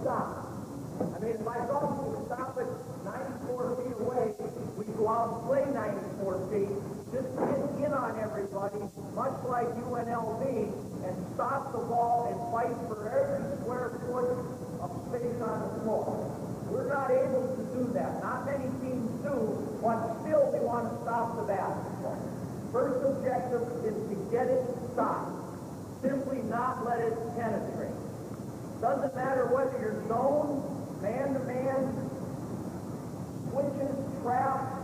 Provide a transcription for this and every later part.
stop. I mean, if I thought we would stop it 94 feet away, we'd go out and play 94 feet, just get in on everybody, much like UNLV, and stop the ball and fight for every square foot of space on the floor. We're not able to do that. Not many teams do, but still we want to stop the basketball. First objective is to get it stopped. Simply not let it penetrate. Doesn't matter whether you're zone, man-to-man, switches, traps,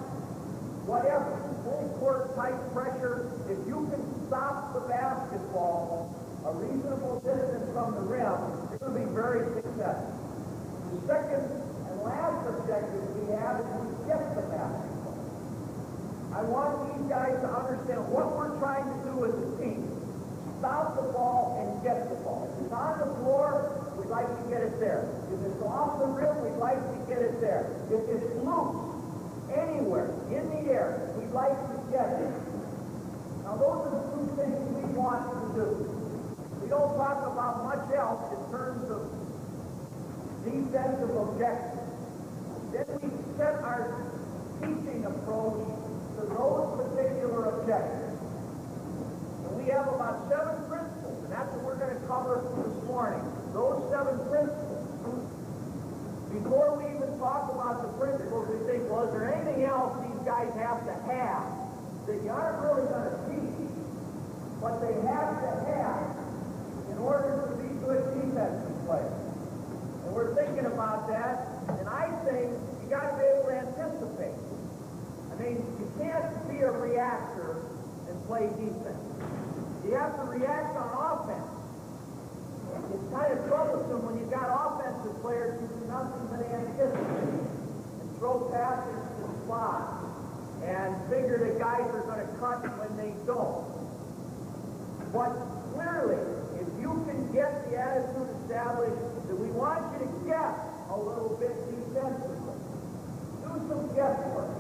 whatever, full court type pressure. If you can stop the basketball a reasonable distance from the rim, you're going to be very successful. The second and last objective we have is to get the basketball. I want these guys to understand what we're trying to do as a team. Stop the ball and get the ball. If it's on the floor, we'd like to get it there. If it's off the rim, we'd like to get it there. If it's loose, anywhere, in the air, we'd like to get it. Now those are the two things we want to do. We don't talk about much else in terms of defensive objectives. Then we set our teaching approach to those particular objectives. We have about 7 principles, and that's what we're going to cover this morning. Those 7 principles. Before we even talk about the principles, we think, well, is there anything else these guys have to have that you aren't really going to teach, but they have to have in order to be good defensive players? And we're thinking about that, and I think you got to be able to anticipate. I mean, you can't be a reactor and play defense. You have to react on offense. It's kind of troublesome when you've got offensive players who do nothing but anticipate and throw passes to the slot and figure that guys are going to cut when they don't. But clearly, if you can get the attitude established that we want you to guess a little bit defensively, do some guesswork,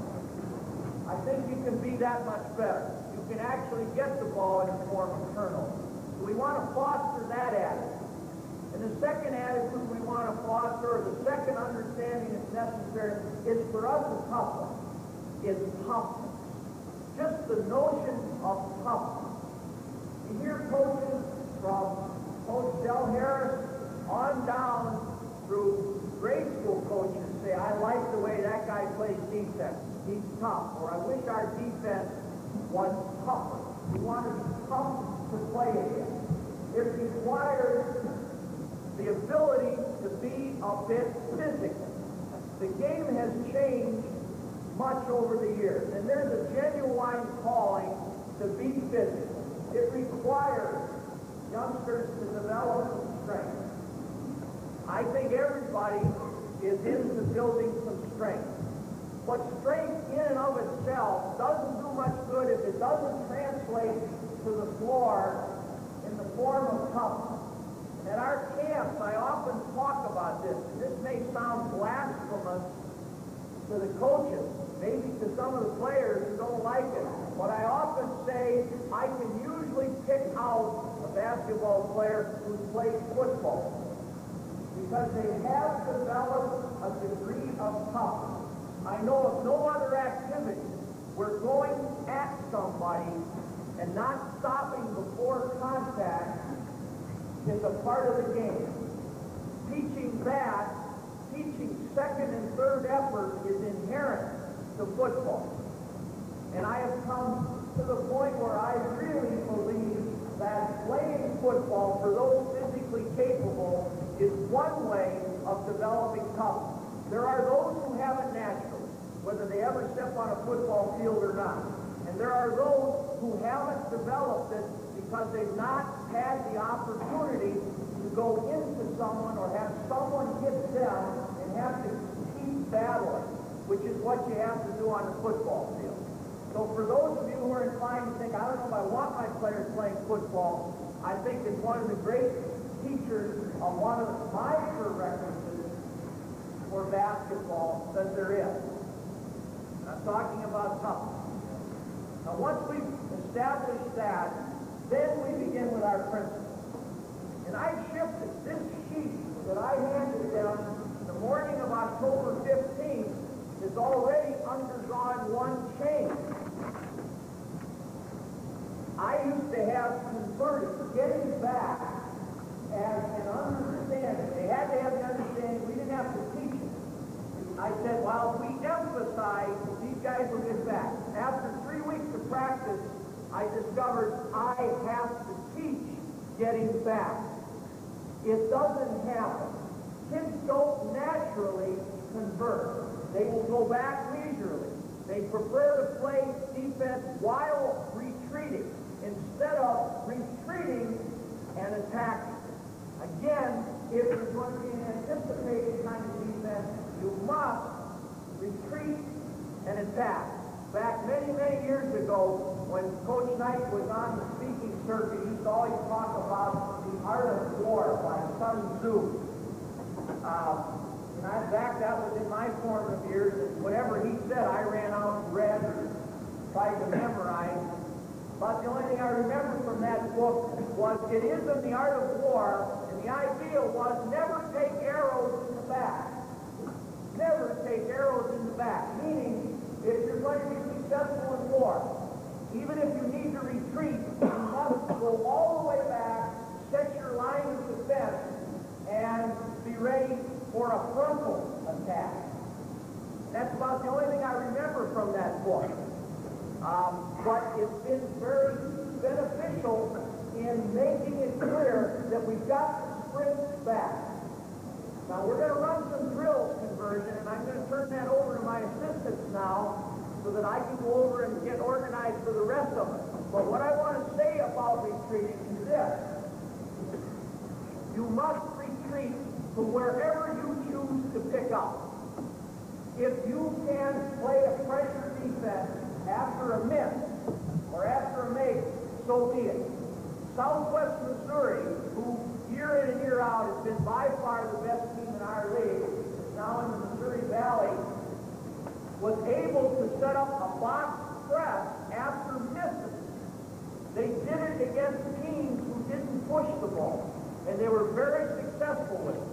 I think you can be that much better. You can actually get the ball in the form of turnover. So we want to foster that attitude. And the second attitude we want to foster, or the second understanding that's necessary, is for us to toughness. Is toughness. Just the notion of toughness. You hear coaches from Coach Del Harris on down through grade school coaches say, I like the way that guy plays defense. He's tough. Or I wish our defense was tougher. We want to be tough to play against. It requires the ability to be a bit physical. The game has changed much over the years, and there's a genuine calling to be physical. It requires youngsters to develop some strength. I think everybody is into building some strength. But strength in and of itself doesn't do much good if it doesn't translate to the floor in the form of toughness. At our camps, I often talk about this, and this may sound blasphemous to the coaches, maybe to some of the players who don't like it, but I often say I can usually pick out a basketball player who's played football because they have developed a degree of toughness. I know of no other activity where going at somebody and not stopping before contact is a part of the game. Teaching that, teaching second and third effort is inherent to football. And I have come to the point where I really believe that playing football for those physically capable is one way of developing toughness. There are those who have it naturally, whether they ever step on a football field or not. And there are those who haven't developed it because they've not had the opportunity to go into someone or have someone hit them and have to keep battling, which is what you have to do on the football field. So for those of you who are inclined to think, I don't know if I want my players playing football, I think it's one of the great teachers of one of my prerequisites for basketball that there is. I'm talking about toughness. Now once we've established that, then we begin with our principles. And I shifted this sheet that I handed them has already undergone one change. I used to have converted, getting back as an understanding. They had to have the understanding. We didn't have to teach it. I said, well, if we emphasize, these guys will get back. After 3 weeks of practice, I discovered I have to teach getting back. It doesn't happen. Kids don't naturally convert. They will go back leisurely. They prefer to play defense while retreating instead of retreating and attacking. Again, if you're going to be an anticipated kind of defense, you must retreat and attack. Back many, many years ago, when Coach Knight was on the speaking circuit, he used to always talk about the art of war by Sun Tzu. That was in my formative years, and whatever he said, I ran out and read or tried to memorize. But the only thing I remember from that book was it is in the art of war, and the idea was never take arrows in the back. Never take arrows in the back, meaning if you're going to be successful in war, even if you need to retreat, you must go all the way back, set your line of defense, and be ready for a frontal attack. That's about the only thing I remember from that book. But it's been very beneficial in making it clear that we've got to sprint back. Now we're going to run some drills conversion, and I'm going to turn that over to my assistants now so that I can go over and get organized for the rest of it. But what I want to say about retreating is this. You must retreat to wherever you choose to pick up. If you can play a pressure defense after a miss or after a make, so be it. Southwest Missouri, who year in and year out has been by far the best team in our league, is now in the Missouri Valley, was able to set up a box press after misses. They did it against teams who didn't push the ball, and they were very successful with it.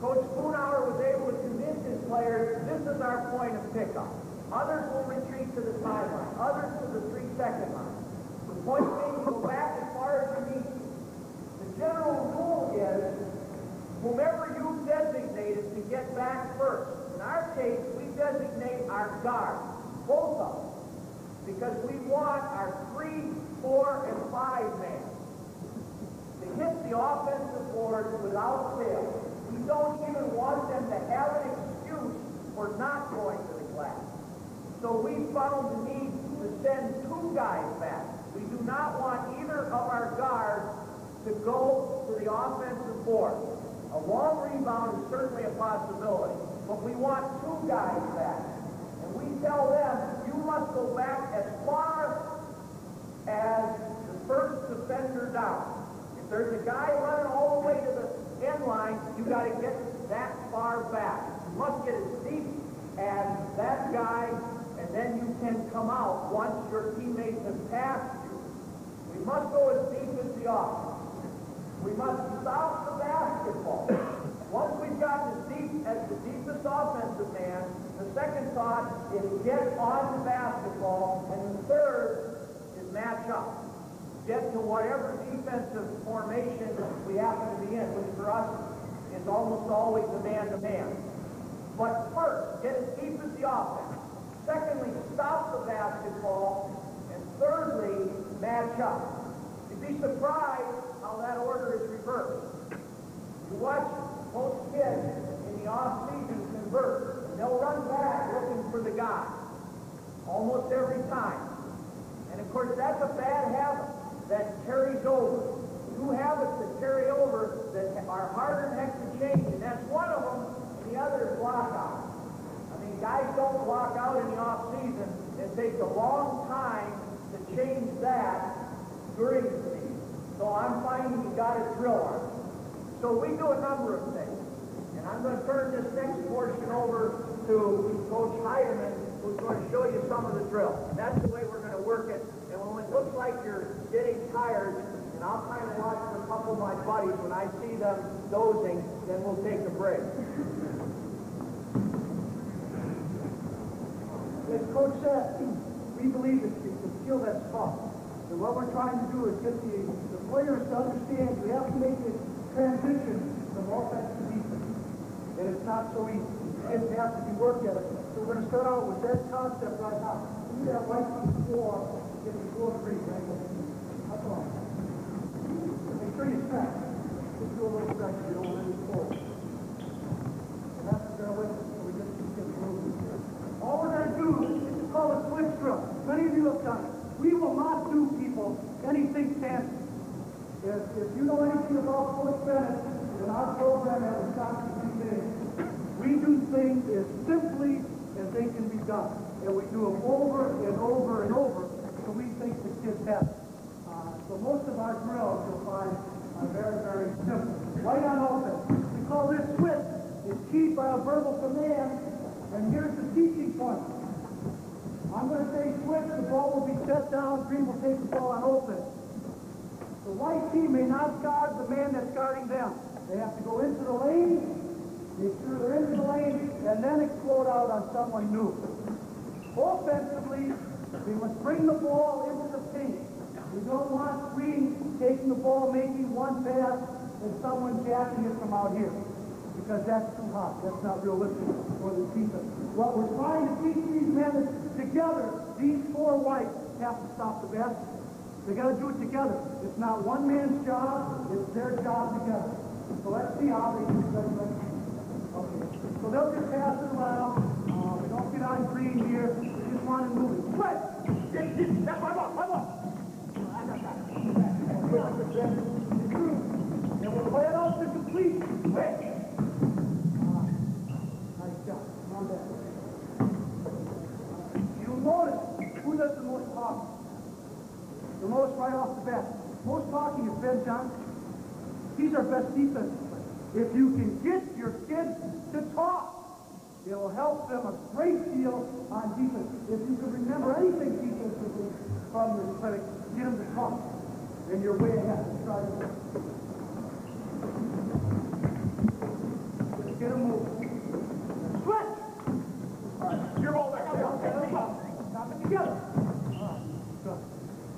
Coach Spoonhour was able to convince his players, this is our point of pickup. Others will retreat to the sideline, others to the 3-second line. The point being, you go back as far as you need to. The general rule is, whomever you designated to get back first. In our case, we designate our guards, both of them, because we want our 3, 4, and 5 man to hit the offensive board without fail. We don't even want them to have an excuse for not going to the glass. So we found the need to send 2 guys back. We do not want either of our guards to go to the offensive board. A long rebound is certainly a possibility, but we want 2 guys back. And we tell them, you must go back as far as the first defender down. If there's a guy running all the way to the end line, you got to get that far back. You must get as deep as that guy, and then you can come out once your teammates have passed you. We must go as deep as the offense. We must stop the basketball. Once we've gotten as deep as the deepest offensive man, the second thought is get on the basketball, and the third is match up. Get to whatever defensive formation we happen to be in, which for us is almost always a man-to-man. But first, get as deep as the offense. Secondly, stop the basketball. And thirdly, match up. You'd be surprised how that order is reversed. You watch most kids in the off-season convert, and they'll run back looking for the guy almost every time. And of course, that's a bad habit that carries over. 2 habits that carry over that are harder heck to change, and that's one of them, and the other is lockout. I mean, guys don't block out in the off-season. It takes a long time to change that during the season. So I'm finding you got to drill on it. So we do a number of things. And I'm going to turn this next portion over to Coach Heidemann, who's going to show you some of the drills. And that's the way we're going to work it. And when it looks like you're getting tired, and I'll kind of watch a couple of my buddies, when I see them dozing, then we'll take a break. as Coach said, we believe it's a skill that's taught. And what we're trying to do is get the players to understand we have to make this transition from offense to defense. And it's not so easy. Kids have to be worked at it. So we're going to start out with that concept right now. We have right from the floor, get the floor free. Right? That's all. Make sure you stretch. Just do a little stretch if you don't want any pull. And that's what we're going to wait until we get moving. All we're going to do is call a switch drill. Many of you have done it. We will not do, people, anything fancy. If you know anything about Coach Bennett and our program at Wisconsin, we do things as simply as they can be done. And we do them over and over and over, so we think the kids have it. So most of our drills you'll find are very, very simple. Right on offense. We call this switch. It's keyed by a verbal command, and here's the teaching point. I'm going to say switch, the ball will be set down, green will take the ball on offense. The white team may not guard the man that's guarding them. They have to go into the lane, make sure they're into the lane, and then explode out on someone new. Offensively, we must bring the ball into the paint. We don't want green taking the ball, making one pass, and someone jacking it from out here. Because that's too hot. That's not realistic for the defense. What we're trying to teach these men is together, these four whites have to stop the basket. They got to do it together. It's not one man's job, it's their job together. So let's see how they do it. Okay. So they'll just pass it around. We don't get on green here. We just want to move it. Switch! That's my ball, my ball. I got that. And we'll play it out to completion. Wait. You'll notice who does the most talking. The most right off the bat. Most talking is Ben Johnson. He's our best defensive player. If you can get your kids to talk, it will help them a great deal on defense. If you can remember anything defensively from your clinic, get them to talk. And you're way ahead. Let's try this. Let's get them moving. Switch! You're all back. Stop it together. Good.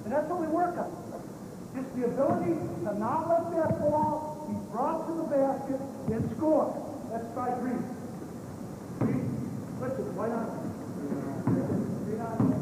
And that's what we work on. Just the ability to not let that ball be brought to the basket and score. Let's try green. Green. Switch it. Right on. Green on.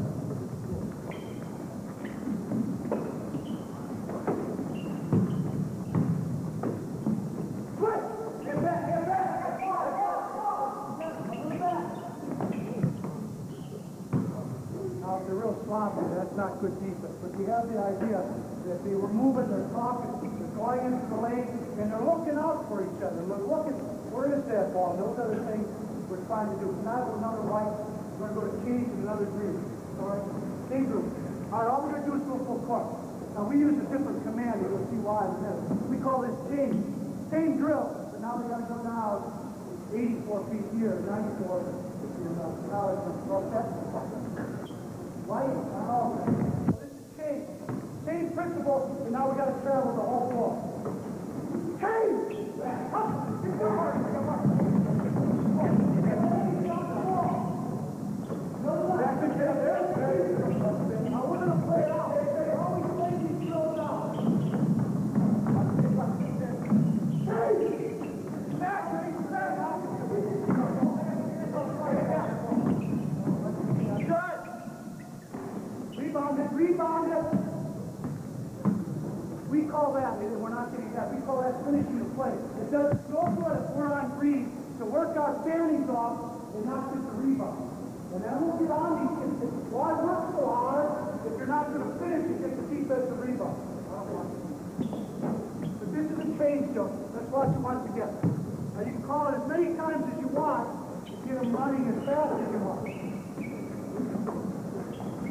That's not good defense. But you have the idea that they were moving, they're talking, they're going into the lane, and they're looking out for each other. They're looking, where is that ball? Those are the things we're trying to do. Tonight with another white, we're going to go to change and another green. All right? Same group. All right, all we're going to do is go full court. Now we use a different command, you'll see why in a minute. We call this change. Same drill, but now we got to go down 84 feet here, 94 in college. Okay? White on all. This is change. Same principle, and now we got to travel the whole floor. Change! Back together. Now we're going to play it out. Always play these drills out. Change! Back, Rebounded. We call that, we're not getting that, we call that finishing the play. It does no good if we're on green to work our standings off and not get the rebound. And then we'll get on these kids. Why work so hard if you're not going to finish and get the defensive rebound? But this is a change, Joe. Let's watch it once again. Now you can call it as many times as you want to get them running as fast as you want.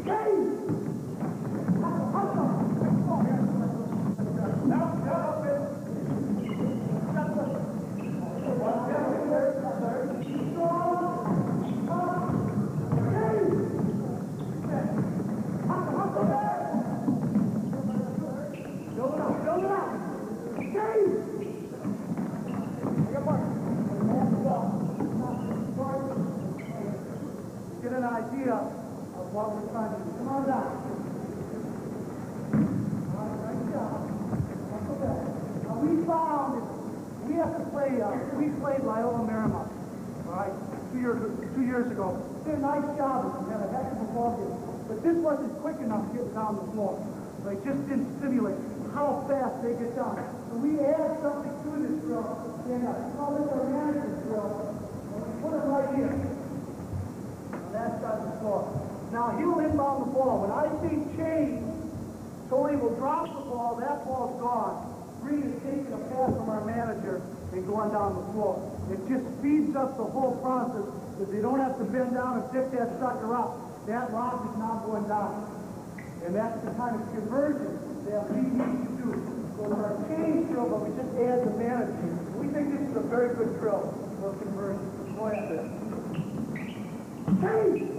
Change! Get an idea of what we're trying to do. Come on down. All right, right down. Okay. Now we found we have to play, we played Loyola Marymount, all right, 2 years ago. Did a nice job. We had a heck of a ball game. But this wasn't quick enough to get down the floor. They just didn't stimulate how fast they get down. So we add something to this drill. And we call this our manager's drill. And we put it right here. On that side of the floor. Now he'll inbound the ball. When I say change, Tony will drop the ball. That ball's gone. Green is taking a pass from our manager and going down the floor. It just speeds up the whole process because they don't have to bend down and pick that sucker up. That rock is now going down. And that's the kind of conversion that we need to do. So it's our change drill, but we just add the manager. We think this is a very good drill for conversion. Go ahead. Change!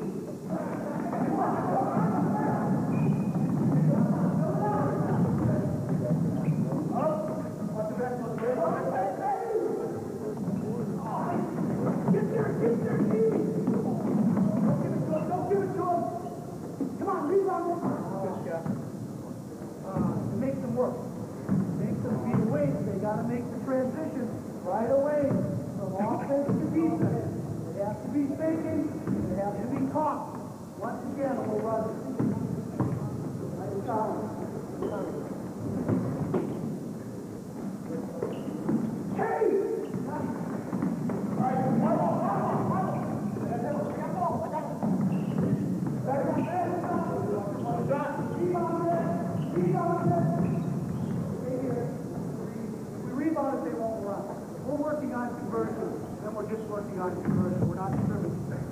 To make the transition right away from offense to defense. They have to be thinking, they have to be caught. Once again, we'll run. Nice down. Hey! They won't run. We're working on conversion, then we're just working on conversion. We're not determining things.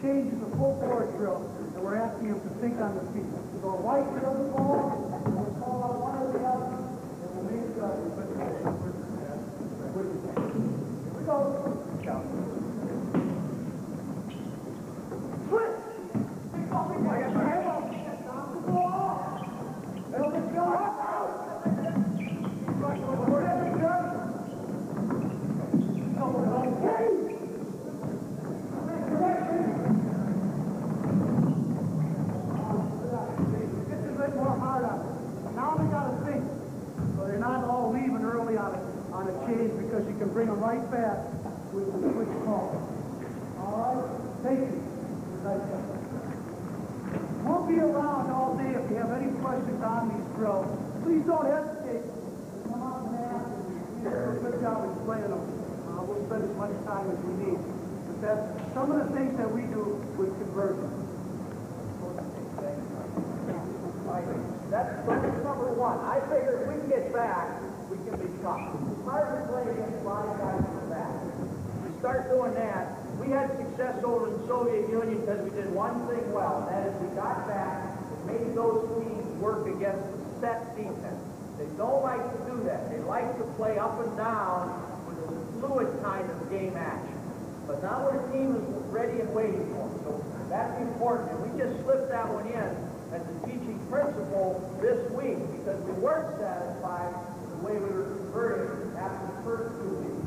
Changes the full court drill, and we're asking him to think on the feet. So a white drill the ball, and we'll call out one or the other, and we'll make sure we put it in. Here we go. Switch! Stop the ball! There we go! On a change because you can bring them right back with the switch call. All right? Thank you. We'll be around all day if you have any questions on these drills. Please don't hesitate to come out and ask. We do a good job explaining them. We'll spend as much time as we need. But that's some of the things that we do with conversion. That's number one. I figure if we can get back, we can be tough. It's hard to play against a lot of guys in the back. We start doing that. We had success over in the Soviet Union because we did one thing well, and that is we got back and made those teams work against the set defense. They don't like to do that. They like to play up and down with a fluid kind of game action. But now our team is ready and waiting for them. So that's important. And we just slipped that one in as a teaching principle this week because we weren't satisfied with the way we were converting after the first 2 weeks.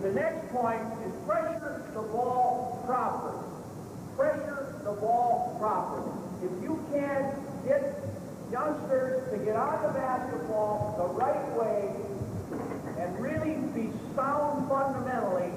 The next point is pressure the ball properly. Pressure the ball properly. If you can get youngsters to get on the basketball the right way and really be sound fundamentally,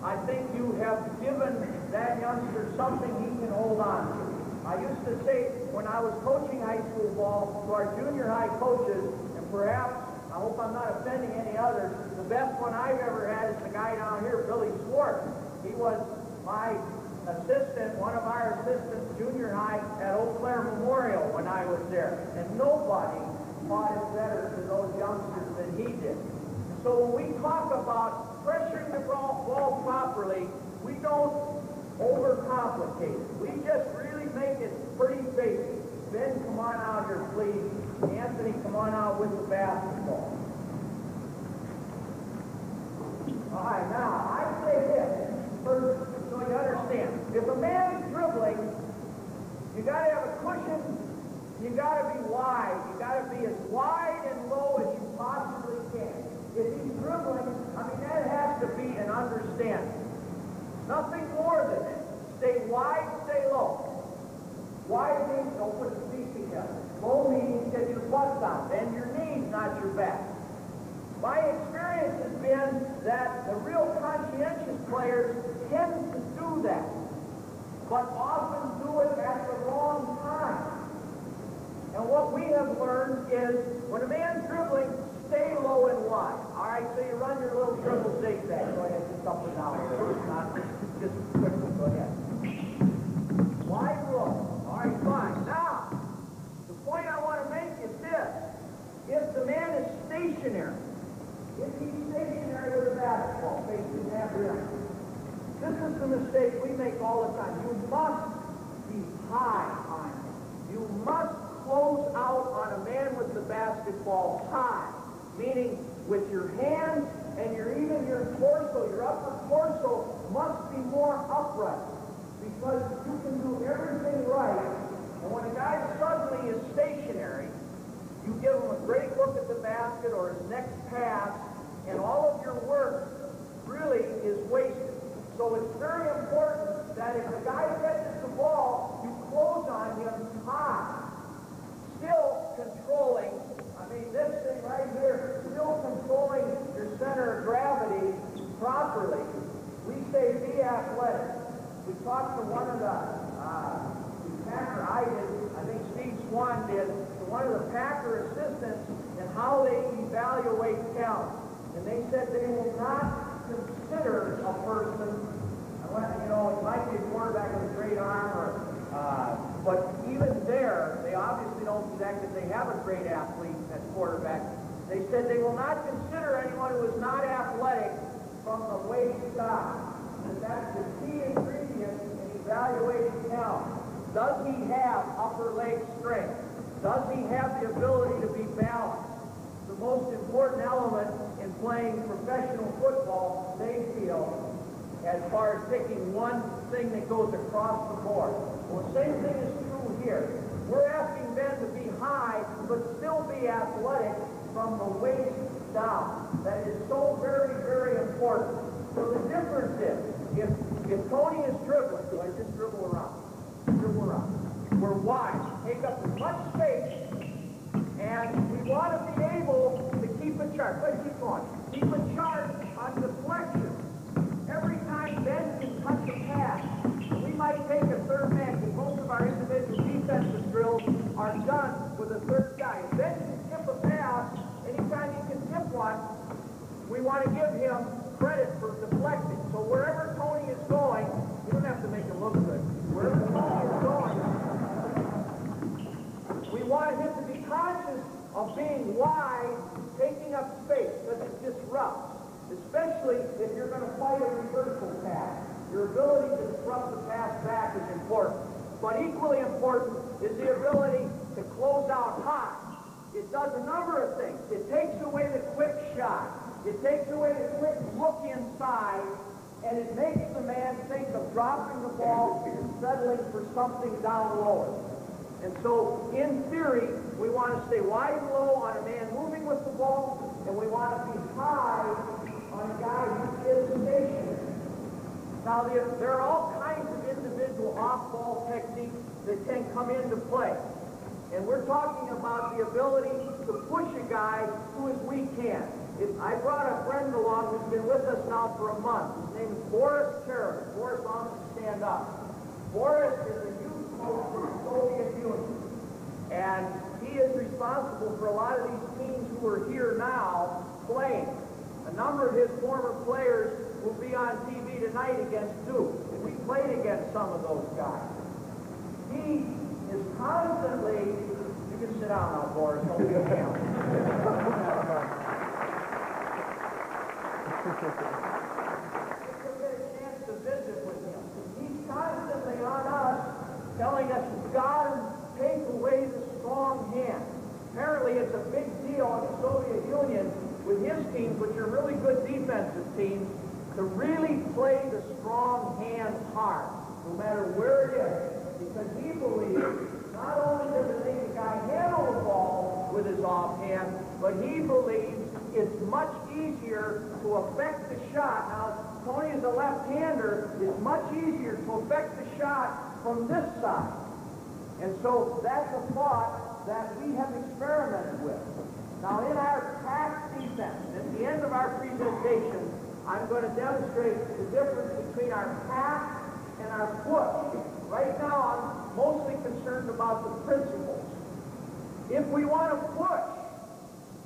I think you have given that youngster something he can hold on to. I used to say when I was coaching high school ball to our junior high coaches, and perhaps I hope I'm not offending any others. The best one I've ever had is the guy down here, Billy Swartz. He was my assistant, one of our assistants, junior high at Eau Claire Memorial when I was there. And nobody taught it better to those youngsters than he did. So when we talk about pressuring the ball properly, we don't overcomplicate it. We just really make it pretty basic. Ben, come on out here, please. Anthony, come on out with the basketball. All right, now, I say this first so you understand. If a man is dribbling, you got to have a cushion. You got to be wide. You got to be as wide and low as you possibly can. If he's dribbling, I mean, that has to be an understanding. Nothing more than that. Stay wide, stay low. Wide means don't put your feet together. Low means get your butt down. Bend your knees, not your back. My experience has been that the real conscientious players tend to do that, but often do it at the wrong time. And what we have learned is when a man's dribbling, stay low and wide. All right, so you run your little dribble zigzag. Go ahead, just up and down. Just quickly, go ahead. Wide and low. All right, fine. Now, the point I want to make is this. If the man is stationary, if he's stationary with a basketball facing that rim, this is the mistake we make all the time. You must be high on him. You must close out on a man with the basketball high, meaning with your hands and even your torso, your upper torso must be more upright because you can do everything right. And when a guy suddenly is stationary, you give him a great look at the basket or his next pass, and all of your work really is wasted. So it's very important that if the guy catches the ball, you close on him high. Still controlling, I mean, this thing right here, still controlling your center of gravity properly. We say be athletic. We talked to one of the Packer, I think Steve Swan did, to one of the Packer assistants and how they evaluate talent. And they said they will not consider a person, you know, it might be a quarterback with a great arm, but even there, they obviously don't do that because they have a great athlete at quarterback. They said they will not consider anyone who is not athletic from the waist down. And that's the key ingredient in evaluating talent. Does he have upper leg strength? Does he have the ability to be balanced? The most important element in playing professional football, they feel, as far as picking one thing that goes across the board. Well, the same thing is true here. We're asking men to be high, but still be athletic from the waist down. That is so very, very important. So the difference is, if Tony is dribbling, do I just dribble around? Dribble around. We're wide. Take up as much space, and we want to be able to keep a chart. Let's keep going. Keep a chart on deflection. Every time Ben can touch a pass, we might take a third man, because most of our individual defensive drills are done with a third guy. If Ben can tip a pass, anytime he can tip one, we want to give him credit for deflecting. So wherever Tony is going, you don't have to make him look good. Wherever Tony is going, we want him to be conscious of being wide, taking up space, because it disrupts. Especially if you're going to fight a reversal pass. Your ability to disrupt the pass back is important. But equally important is the ability to close out high. It does a number of things. It takes away the quick shot. It takes away the quick look inside, and it makes the man think of dropping the ball and settling for something down lower. And so, in theory, we want to stay wide and low on a man moving with the ball, and we want to be high on a guy who is stationary. Now, there are all kinds of individual off-ball techniques that can come into play. And we're talking about the ability to push a guy who is weak hand. I brought a friend along who's been with us now for a month. His name is Boris Terek. Boris, why don't you stand up? Boris is a youth coach in the Soviet Union. And he is responsible for a lot of these teams who who are here now playing. A number of his former players will be on TV tonight against Duke. We played against some of those guys. He is constantly, you can sit down now, Boris, don't be a camera. To visit with him. He's constantly on us, telling us God take away the strong hand. Apparently it's a big deal in the Soviet Union with his teams, which are really good defensive teams, to really play the strong hand hard, no matter where it is. Because he believes not only does it make the guy handle the ball with his offhand, but he believes it's much easier to affect the shot. Now, Tony is a left-hander. It's much easier to affect the shot from this side. And so that's a thought that we have experimented with. Now, in our pass defense, at the end of our presentation, I'm going to demonstrate the difference between our pass and our push. Right now, I'm mostly concerned about the principles. If we want to push,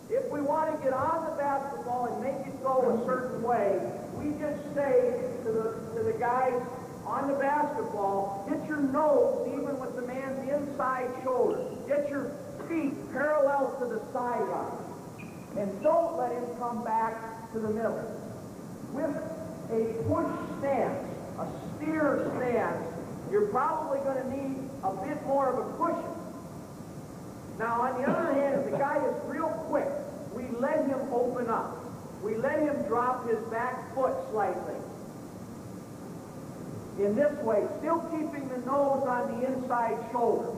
if we want to get on the basketball and make it go a certain way, we just say to the guys on the basketball, get your nose even with the man's inside shoulder. Get your feet parallel to the sideline. And don't let him come back to the middle. With a push stance, a steer stance, you're probably going to need a bit more of a cushion. Now, on the other hand, if the guy is real quick, we let him open up. We let him drop his back foot slightly. In this way, still keeping the nose on the inside shoulder.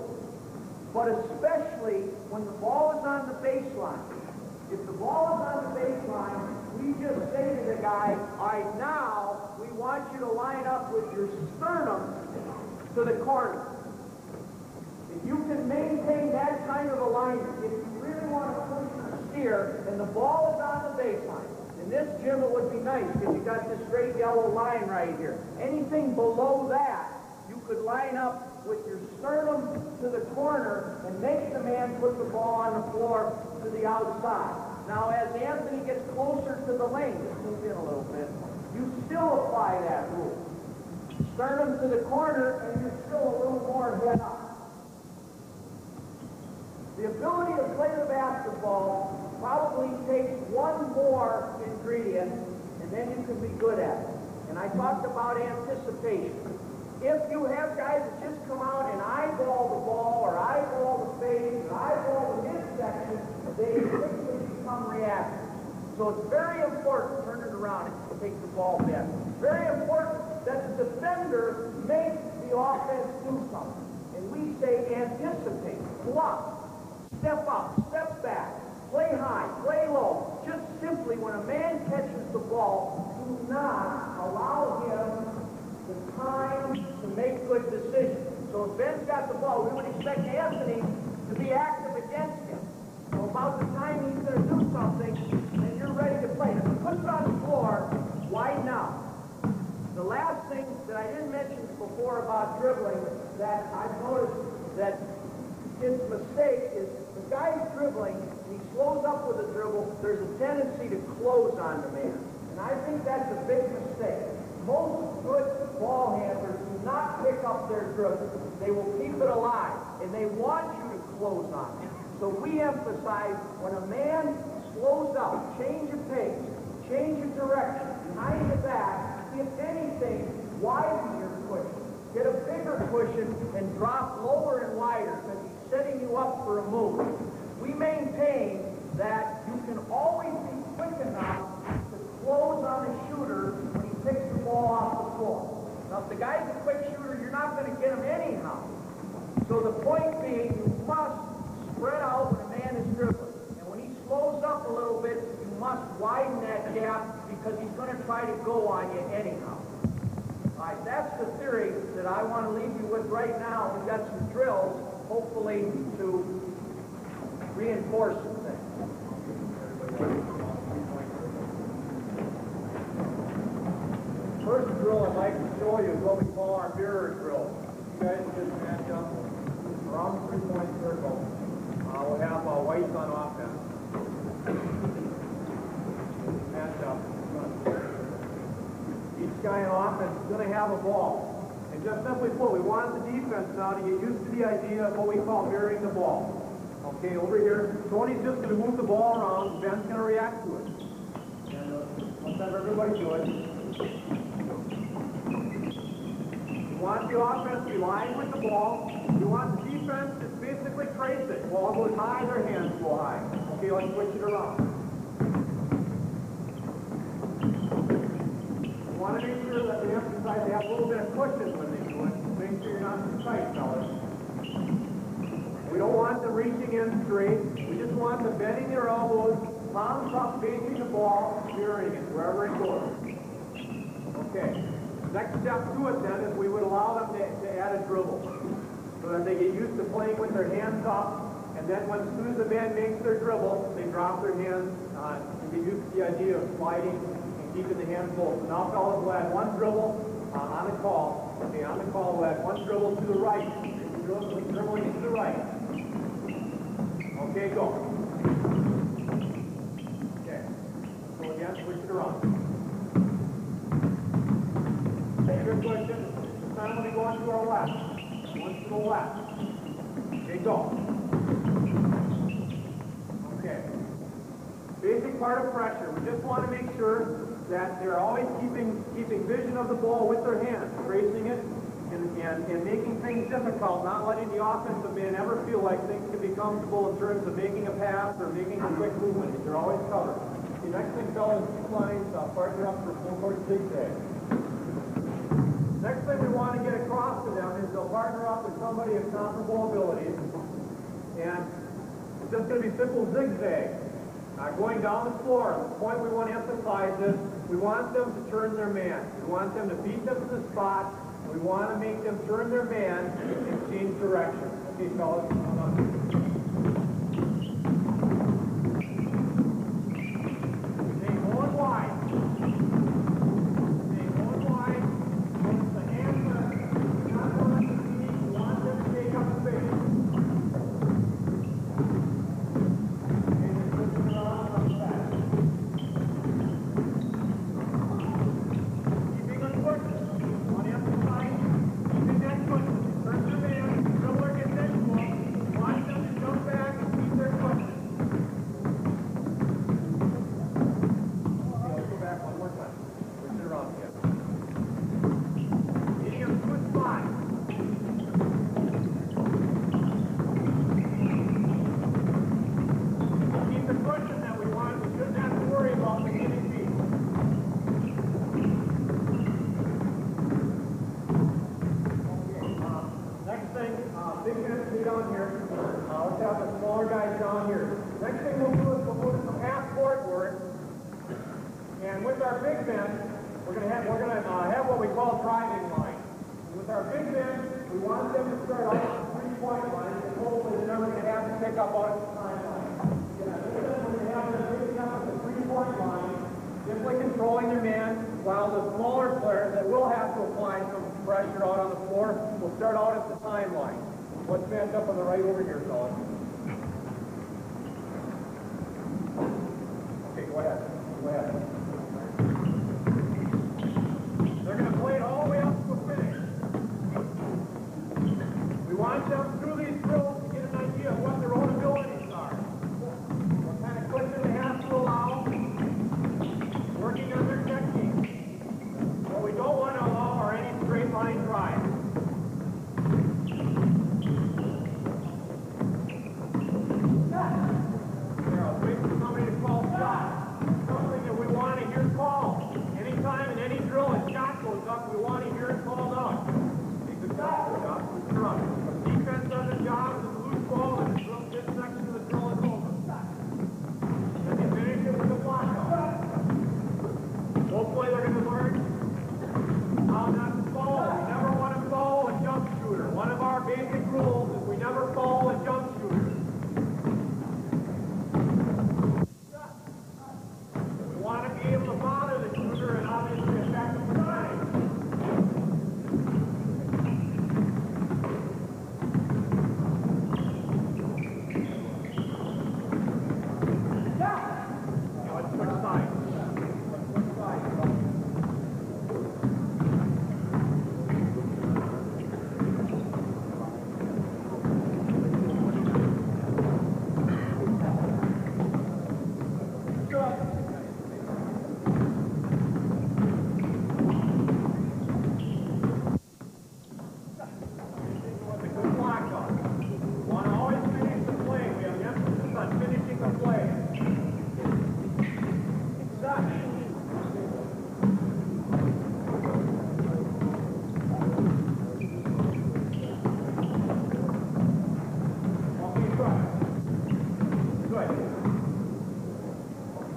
But especially when the ball is on the baseline. If the ball is on the baseline, we just say to the guy, all right, now we want you to line up with your sternum to the corner. If you can maintain that kind of alignment, if you really want to push your steer, and the ball is on the baseline, in this gym it would be nice because you got this straight yellow line right here. Anything below that, you could line up with your sternum to the corner and make the man put the ball on the floor to the outside. Now, as Anthony gets closer to the lane, just move in a little bit, you still apply that rule. Sternum to the corner, and you're still a little more head up. The ability to play the basketball probably takes one more ingredient, and then you can be good at it. And I talked about anticipation. If you have guys that just come out and eyeball the ball, or eyeball the face, or eyeball the midsection, they quickly become reactive. So it's very important, turn it around and take the ball back. It's very important that the defender makes the offense do something. And we say anticipate, bluff, step up, step back, play high, play low. Just simply, when a man catches the ball, do not allow him the time to make good decisions. So if Ben's got the ball, we would expect Anthony to be active against him. So about the time he's going to do something, then you're ready to play. If he puts it on the floor, widen out. The last thing that I didn't mention before about dribbling that I've noticed that his mistake is the guy's dribbling, and he slows up with a dribble, there's a tendency to close on the man. And I think that's a big mistake. Most good ball handlers do not pick up their dribble. They will keep it alive, and they want you to close on it. So we emphasize when a man slows up, change your pace, change your direction, behind the back, if anything, widen your cushion. Get a bigger cushion and drop lower and wider because he's setting you up for a move. We maintain that you can always be quick enough to close on a shooter when he picks the ball off the floor. Now, if the guy's a quick shooter, you're not going to get him anyhow. So the point being, you must spread out when a man is dribbling. And when he slows up a little bit, you must widen that gap because he's going to try to go on you anyhow. All right, that's the theory that I want to leave you with right now. We've got some drills, hopefully, to reinforce some things. First drill I'd like to show you is what we call our mirror drill. You guys just match up around the three-point circle. We'll have whites on offense. is going to have a ball. And just simply put, we want the defense now to get used to the idea of what we call mirroring the ball. Okay, over here, Tony's just going to move the ball around, Ben's going to react to it. And let's have everybody do it. We want the offense to be lying with the ball. We want the defense to basically trace it. Ball goes high, their hands go high. Okay, let's switch it around. We want to make sure that they emphasize they have a little bit of cushion when they do it. Make sure you're not too tight, fellas. We don't want them reaching in straight. We just want them bending their elbows, palms up, facing the ball, mirroring it wherever it goes. Okay. Next step to it then is we would allow them to add a dribble so that they get used to playing with their hands up, and then as soon as the man makes their dribble, they drop their hands and get used to the idea of sliding and keeping the hands full. So now fellas, we'll add one dribble on the call. Okay, on the call we'll add one dribble to the right. Dribbling to the right. Okay, go. Okay. So again, switch it around. Good question. This time let me go on to our left. One to the left. Okay, go. Okay. Basic part of pressure. We just want to make sure that they're always keeping vision of the ball with their hands, tracing it, and making things difficult, not letting the offensive man ever feel like things can be comfortable in terms of making a pass or making a quick movement. They're always covered. The next thing, fellas, 2 lines, partner up for full court zigzag. Next thing we want to get across to them is they'll partner up with somebody of comparable abilities, and it's just going to be simple zigzag. Going down the floor, the point we want to emphasize is we want them to turn their man. We want them to beat them to the spot. We want to make them turn their man and change direction. Okay, fellas, hold on. Stay going wide. Stay going wide. Notice the hands are not going to the feet. We want them to take up space. Okay, then switch it around on the back. Keeping on pushing. On the emphasize. Keeping that pushing. Turn their man. Dribbler gets that ball. Watch them to jump back and keep their pushing. Okay, let's go back one more time. Switch it around again. Getting them to a spot. Keep the cushion that we want. We shouldn't have to worry about the getting feet. Next thing, big man to be down here. Let's have the smaller guys down here. Next thing we'll do is we'll move it from half court work. And with our big men, we're gonna have what we call driving line. With our big men, we want them to start out at the 3-point line, and hopefully they're never gonna have to pick up out at the timeline. We're gonna have them picking up at the 3-point line, simply controlling their man, while the smaller players that will have to apply some pressure out on the floor will start out at the timeline. Let's stand up on the right over here, fellas. Okay, go ahead. Go ahead. They're going to play it all the way up to a finish. We want them through these drills to get an idea of what their own abilities are. What kind of cushion they have to allow. Working on their technique. What we don't want to allow are any straight line drives.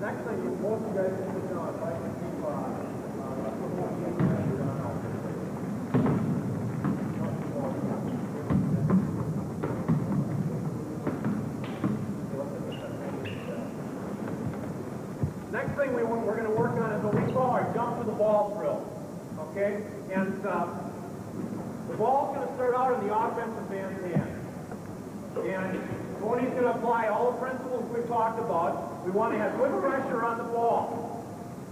Next thing, most of you guys can sit down. If I can keep Next thing we're going to work on is what we call our jump to the ball drill. Okay? And the ball's going to start out in the offensive man's hand. And Tony's going to apply all the principles we've talked about. We want to have good pressure on the ball.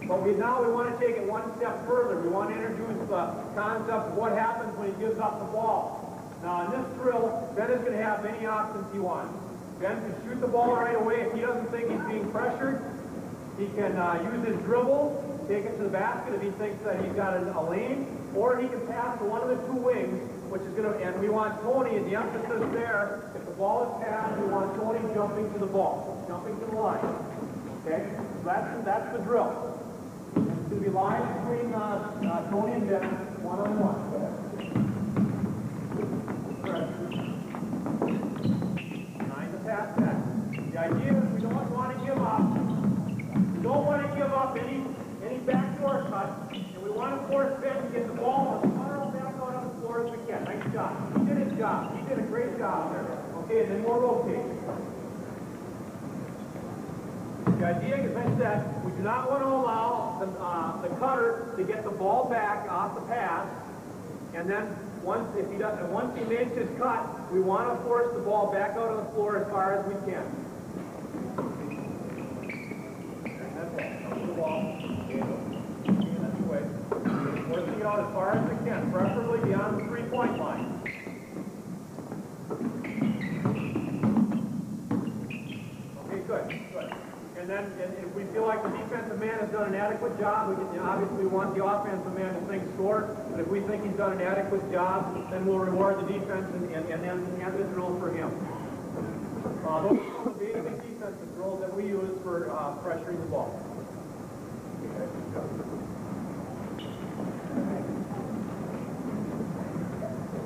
But now we want to take it one step further. We want to introduce the concept of what happens when he gives up the ball. Now in this drill, Ben is going to have any options he wants. Ben can shoot the ball right away if he doesn't think he's being pressured. He can use his dribble, take it to the basket if he thinks that he's got a lane, or he can pass to one of the two wings, which is going to, and we want Tony, the emphasis there, if the ball is passed, we want Tony jumping to the ball, jumping to the line. Okay? So that's the drill. It's going to be live between Tony and Ben, one-on-one. Trying to pass that. The idea is we don't want to give up. We don't want to give up any backdoor cut, and we want to force Ben to get the ball as far back out on the floor as we can. Nice job. He did his job. He did a great job there. Okay, and then we'll rotate. The idea, as I said, we do not want to allow the cutter to get the ball back off the pass, and then once he makes his cut, we want to force the ball back out on the floor as far as we can. Forcing it out as far as we can, preferably beyond the three-point line. Okay, good. And then if we feel like the defensive man has done an adequate job, obviously we want the offensive man to think score. But if we think he's done an adequate job, then we'll reward the defense and then hand the drill for him. Those are the basic defensive drills that we use for pressuring the ball.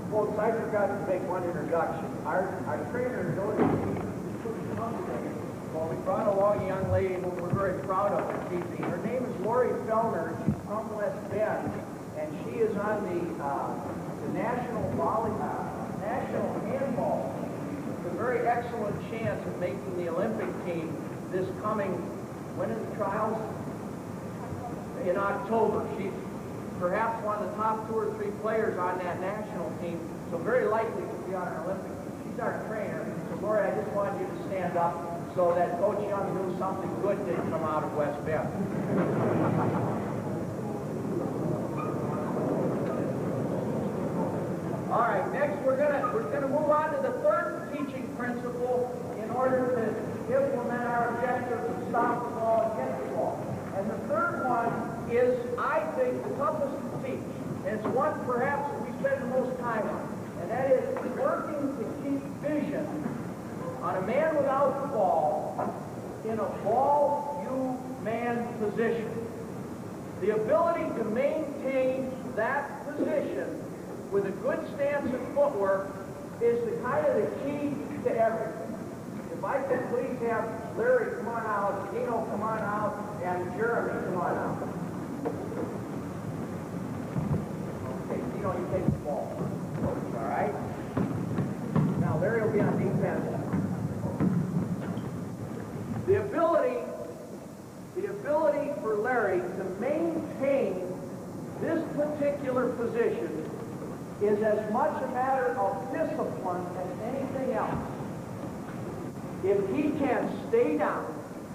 Folks, I forgot to make one introduction. Our trainer noticed well, we brought along a young lady who we're very proud of this evening. Her name is Lori Fellner. She's from West Bend, and she is on the national handball team. It's a very excellent chance of making the Olympic team this coming, when are the trials? In October. She's perhaps one of the top 2 or 3 players on that national team, so very likely to be on our Olympic team. She's our trainer. So, Lori, I just wanted you to stand up so that Coach Young knew something good didn't come out of West Bend. All right, next we're gonna move on to the third teaching principle in order to implement our objective to stop the ball and get the ball. And the third one is, I think, the toughest to teach. And it's one perhaps that we spend the most time on. And that is working to keep vision on a man without the ball in a ball-you-man position. The ability to maintain that position with a good stance and footwork is the kind of the key to everything. If I could please have Larry come on out, Dino come on out, and Jeremy come on out. Okay, Dino, you take the ball. All right? Now Larry will be on defense. The ability for Larry to maintain this particular position is as much a matter of discipline as anything else. If he can stay down,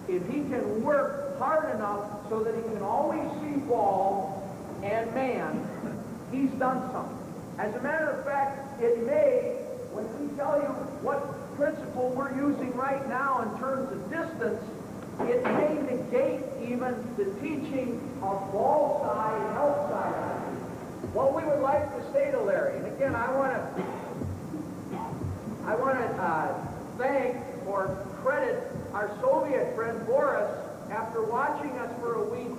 if he can work hard enough so that he can always see ball and man, he's done something. As a matter of fact, it may, when we tell you what principle we're using right now in terms of distance, it may negate even the teaching of ball side and outside. What we would like to say to Larry, and again, I want to thank or credit our Soviet friend Boris after watching us for a week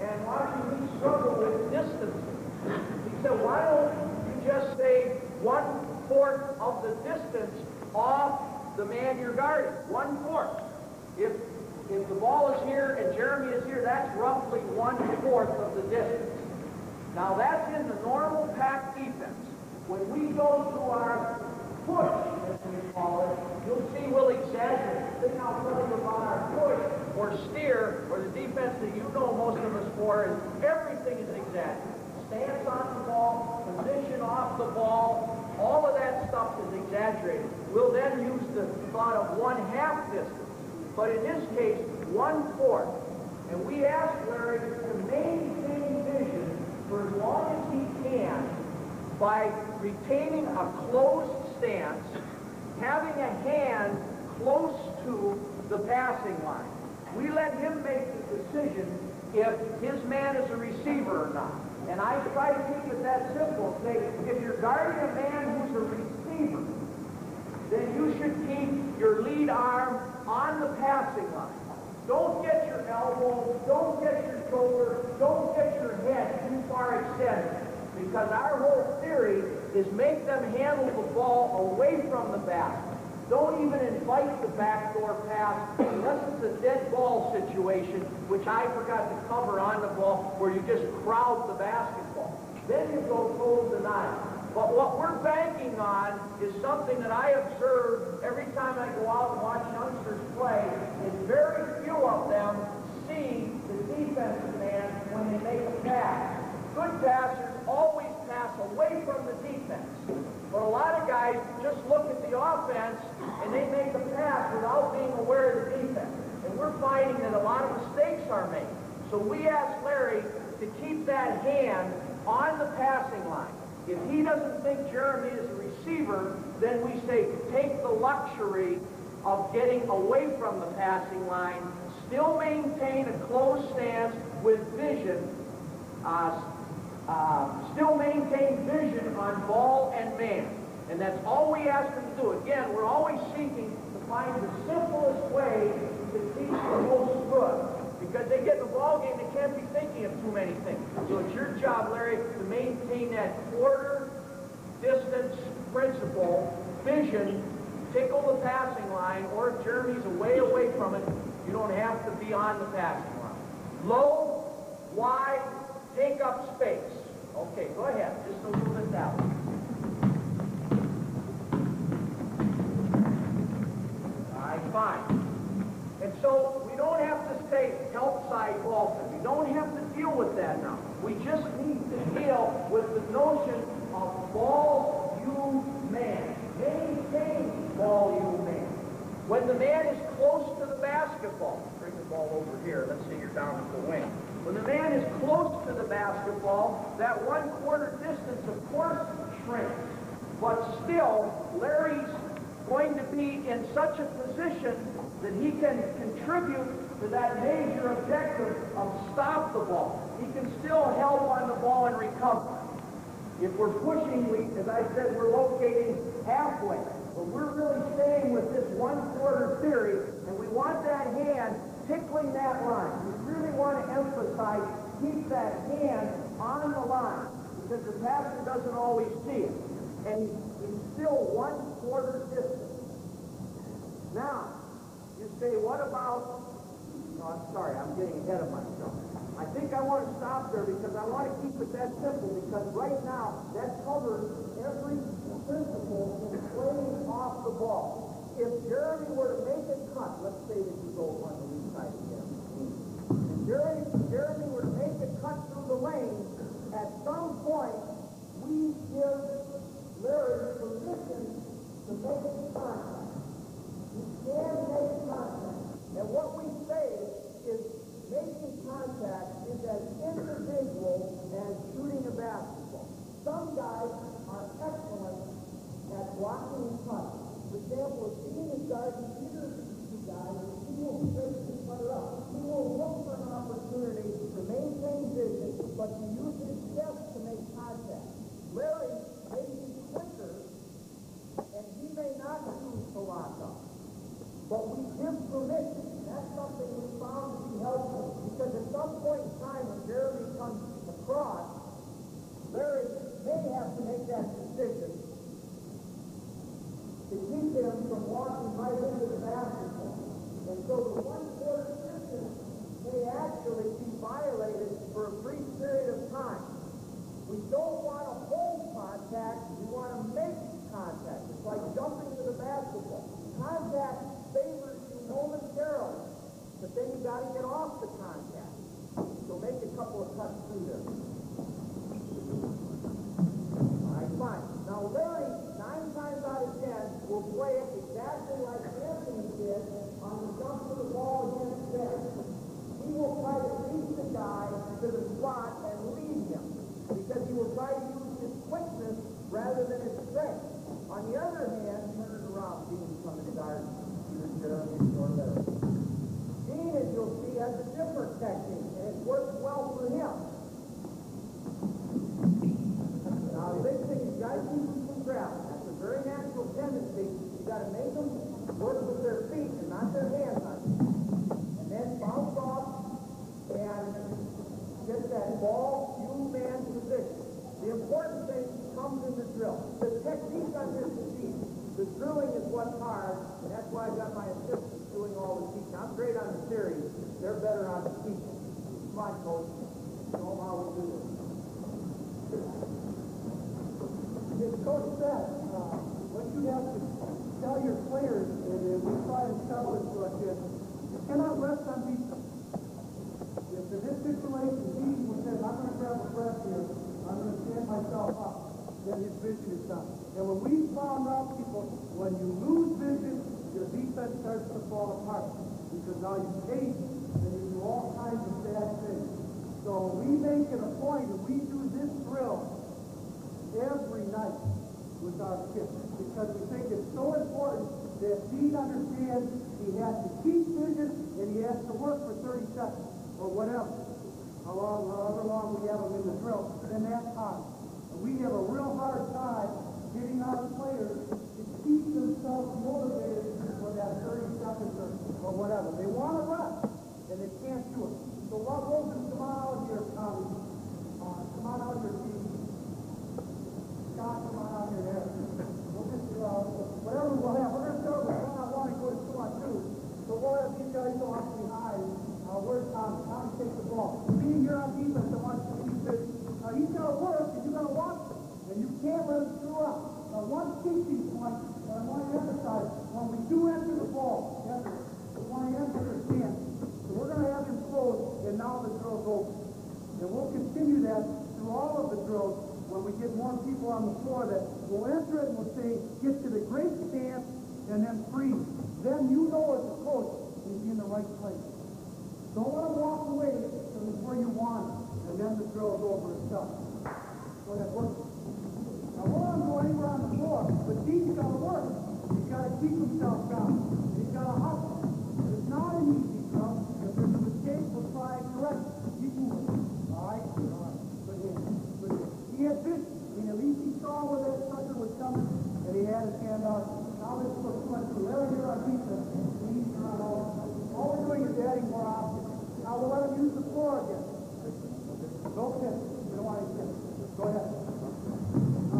and watching me struggle with distance. He said, why don't you just say 1/4 of the distance off the man you're guarding? 1/4. If the ball is here and Jeremy is here, that's roughly 1/4 of the distance. Now that's in the normal pack defense. When we go to our push, as we call it, you'll see we'll exaggerate. The thing I'll tell you about our push or steer, or the defense that you know most of us for, is everything is exaggerated. Stance on the ball, position off the ball, all of that stuff is exaggerated. We'll then use the thought of 1/2 distance. But in this case, 1/4. And we ask Larry to maintain vision for as long as he can by retaining a closed stance, having a hand close to the passing line. We let him make the decision if his man is a receiver or not. And I try to keep it that simple. Say, if you're guarding a man who's a receiver, then you should keep your lead arm on the passing line. Don't get your elbow, don't get your shoulder, don't get your head too far extended. Because our whole theory is make them handle the ball away from the basket. Don't even invite the backdoor pass unless it's a dead ball situation, which I forgot to cover on the ball, where you just crowd the basketball. Then you go total denial. But what we're banking on is something that I observe every time I go out and watch youngsters play, is very few of them see the defensive man when they make a pass. Good passers always pass away from the defense. But a lot of guys just look at the offense and they make a pass without being aware of the defense. And we're finding that a lot of mistakes are made. So we ask Larry to keep that hand on the passing line. If he doesn't think Jeremy is a receiver, then we say take the luxury of getting away from the passing line, still maintain a closed stance with vision, still maintain vision on ball and man. And that's all we ask him to do. Again, we're always seeking to find the simplest way to teach the most good. Because they get in the ball game, they can't be thinking of too many things. So it's your job, Larry, to maintain that quarter distance principle, vision, tickle the passing line, or if Jeremy's away from it, you don't have to be on the passing line. Low, wide, take up space. Okay, go ahead, just a little bit that way. All right, fine. And so we don't have to say help side ball. We don't have to deal with that now. We just need to deal with the notion of ball, you, man. Maintain ball, you, man. When the man is close to the basketball, bring the ball over here. Let's say you're down at the wing. When the man is close to the basketball, that 1/4 distance, of course, shrinks. But still, Larry's going to be in such a position that he can contribute to that major objective of stop the ball. He can still help on the ball and recover. If we're pushing, as I said, we're locating halfway. But we're really staying with this 1/4 theory, and we want that hand tickling that line. We really want to emphasize, keep that hand on the line, because the passer doesn't always see it. And he's still 1/4 distance. Now, you say, what about, no, I'm sorry, I'm getting ahead of myself. I think I want to stop there because I want to keep it that simple, because right now, that covers every principle in playing off the ball. If Jeremy were to make a cut, let's say that you go on the weak side again. If Jeremy were to make a cut through the lane, at some point, we give Larry permission to make a contact. He can make contact. And what we say is making contact is as individual as shooting a basketball. Some guys are excellent at blocking and cutting. For example, if Dean is guarding either of these two guys, he will straight got to get off the contact. So make a couple of cuts through there. All right, fine. Now, Larry, 9 times out of 10, will play it exactly like Anthony did on the jump to the ball against Ben. He will try to beat the guy to the spot and lead him, because he will try to use his quickness rather than his strength. On the other hand, turn it around, Dean, from the guard, either Jeremy or Larry. Dean, as you'll see, has a different technique, and it works well for him. Now, the big thing is you got to keep them from grabbing. That's a very natural tendency. You got to make them work with their feet and not their hands on you. And then bounce off and get that ball, man position. The important thing comes in the drill. The technique on this is easy. The drilling is what's hard, and that's why I've got my assistants doing all the teaching. I'm great on the theory. They're better on the teaching. Come on, coach. Show them how we do this. As Coach said, what you have to tell your players, and we try to tell it like this, you cannot rest on defense. If in this situation, Dean was saying, I'm going to grab a breath here, I'm going to stand myself up, then his vision is done. And when we found out, people, when you lose vision, your defense starts to fall apart. Because now you hate and you do all kinds of bad things. So we make it a point, and we do this drill every night with our kids. Because we think it's so important that Dean understands he has to keep vision and he has to work for 30 seconds. Or whatever, however long we have them in the drill, then that's hard. And we have a real hard time getting our players to keep themselves motivated for that 30 seconds or whatever. They want to run, and they can't do it. So what goes in come on out here, Tommy? Come on out here, team. Scott, come on out here. We'll just, whatever we'll have. We're going to start with 1-on-1 and go to 2-on-2. So we'll have these guys go off behind. Where's Tommy? Tommy takes the ball. Being you're on defense, I want you to keep it. He's going to work, and you're going to watch him. And you can't let him screw up. Now, one teaching point that I want to emphasize, when we do enter the ball, we want to enter the stand. So we're going to have him close, and now the drill's open. And we'll continue that through all of the drills when we get more people on the floor that will enter it and we'll say, get to the great stance, and then freeze. Then you know as a coach, he's in the right place. Don't let him walk away from where you want him, and then the drill's over itself. So that works. Now, we'll let him go anywhere on the floor, but Dean's got to work. He's got to keep himself down. He's got to hustle. It's not an easy drill. If there's a mistake, we'll try and correct it. Keep moving. All right? All right. Good hit. Good hit. He had vision. I mean, at least he saw where that sucker was coming, and he had his hand out. Now this looks like Larry here on defense. He's not all we're doing is adding more options. Now we'll let him use the floor again. Go ahead. You don't want to get it. Go ahead.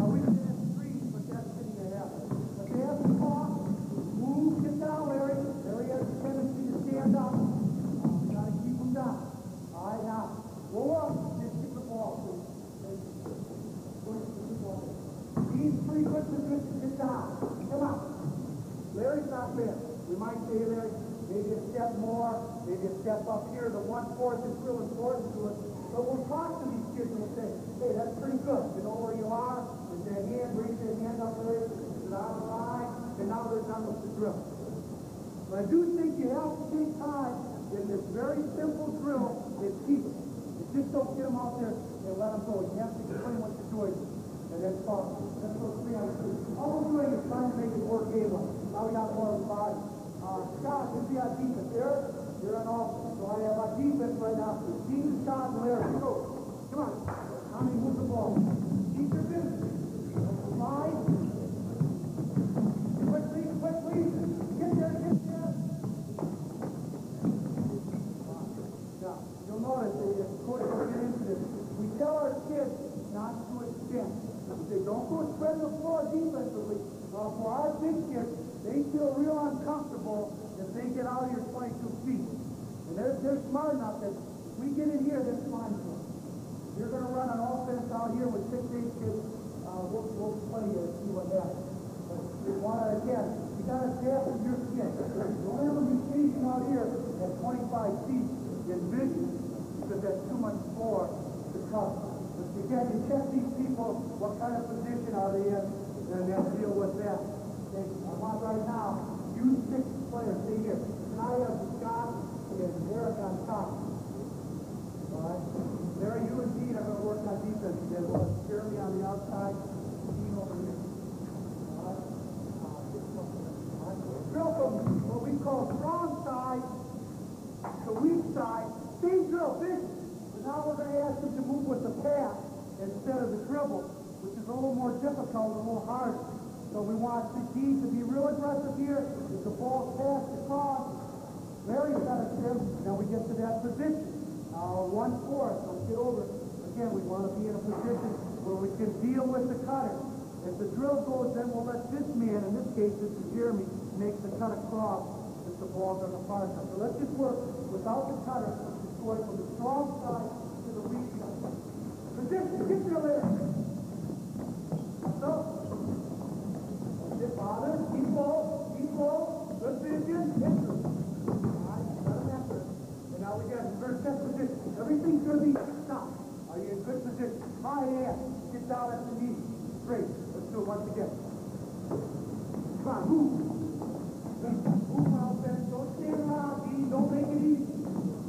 We can have threes, but that's getting to happen. If they have to talk, move, get down, Larry. Larry has a tendency to stand up. You got to keep him down. All right, now. Roll up. Just get the ball, please. He's pretty good position. Get down. Come on. Larry's not there. We might say, Larry, maybe a step more, maybe a step up here. The 1/4 is real important to us. But we'll talk to these kids and we'll say, hey, that's pretty good. You know where you are? With their hand, raise their hand up there. Is it on the line? And now they're done with the drill. But I do think you have to take time in this very simple drill and keep it. You just don't get them out there and let them go. You have to explain what you're doing. And then talk. That's what 3-on-2. All we're doing is trying to make it work game-like. Now we got more of the body. Scott, you'll be on defense. Eric, you're on offense. So I have my defense right now. Dean, Scott, and Larry. Go. Come on. Tommy, move the ball. Keep your business. Line. Quickly, quickly. Get there, get there. Now, you'll notice that of course we'll get into this. We tell our kids not to extend. We say, don't go spread the floor defensively. For our big kids, they feel real uncomfortable if they get out of your 22 feet. And they're smart enough that if we get in here, that's fine for them. If you're going to run an offense out here with 6-8 kids, we'll play you and see what happens. But again, you got to adapt with your kids. Don't have them be chasing out here at 25 feet in vision because that's too much floor to cover. But again, you check these people, what kind of position are they in, and then deal with that. Okay, I want right now, you 6 players, stay here. And I have Scott and Eric on top. All right? Larry, you and Dean are going to work on defense again. We'll have Jeremy on the outside, Dean over here. All right? Drill from what we call strong side to weak side. Same drill, big. But now we're going to ask them to move with the pass instead of the dribble, which is a little more difficult, a little harder. So we want the Dean to be real aggressive here. If the ball's passed across, Larry's got a tip. Now we get to that position. 1/4. Let's get over it. Again, we want to be in a position where we can deal with the cutter. If the drill goes, then we'll let this man, in this case, this is Jeremy, make the cut across if the ball's on the far side. So let's just work without the cutter, just going from the strong side to the weak side. Position, get your Larry. So, get father, keep low, good vision, hit through. All right, got an effort. And now we got reverse set position. Everything's going to be stopped. Are you in good position? High ass, get down at the knee. Straight. Let's do it once again. Come on, move. Move out there. Don't stand around, Dean. Don't make it easy.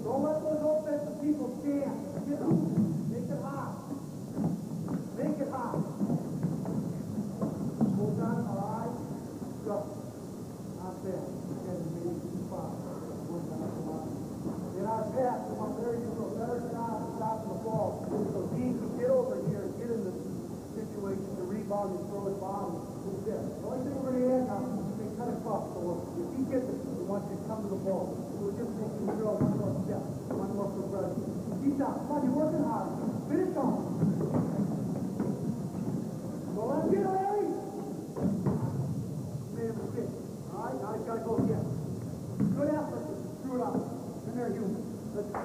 Don't let those offensive people stand. Get moving. Make it hot. Make it hot. Hold on, all right? Go. Not there. Again, maybe too far. In our pass, we want Larry to do a better job of stopping the ball. So Dean can get over here and get in the situation to rebound and throw his body. Who's there? The only thing we're going to add now is they cut across. So if he gets it, we want you to come to the ball. We're just making you throw one more step, one more progression. Keep down. Come on, you're working hard. Finish on. So let's get Larry. Made a mistake. All right, now he's got to go again. Good effort. Screw it up. Come here, you. Let's go.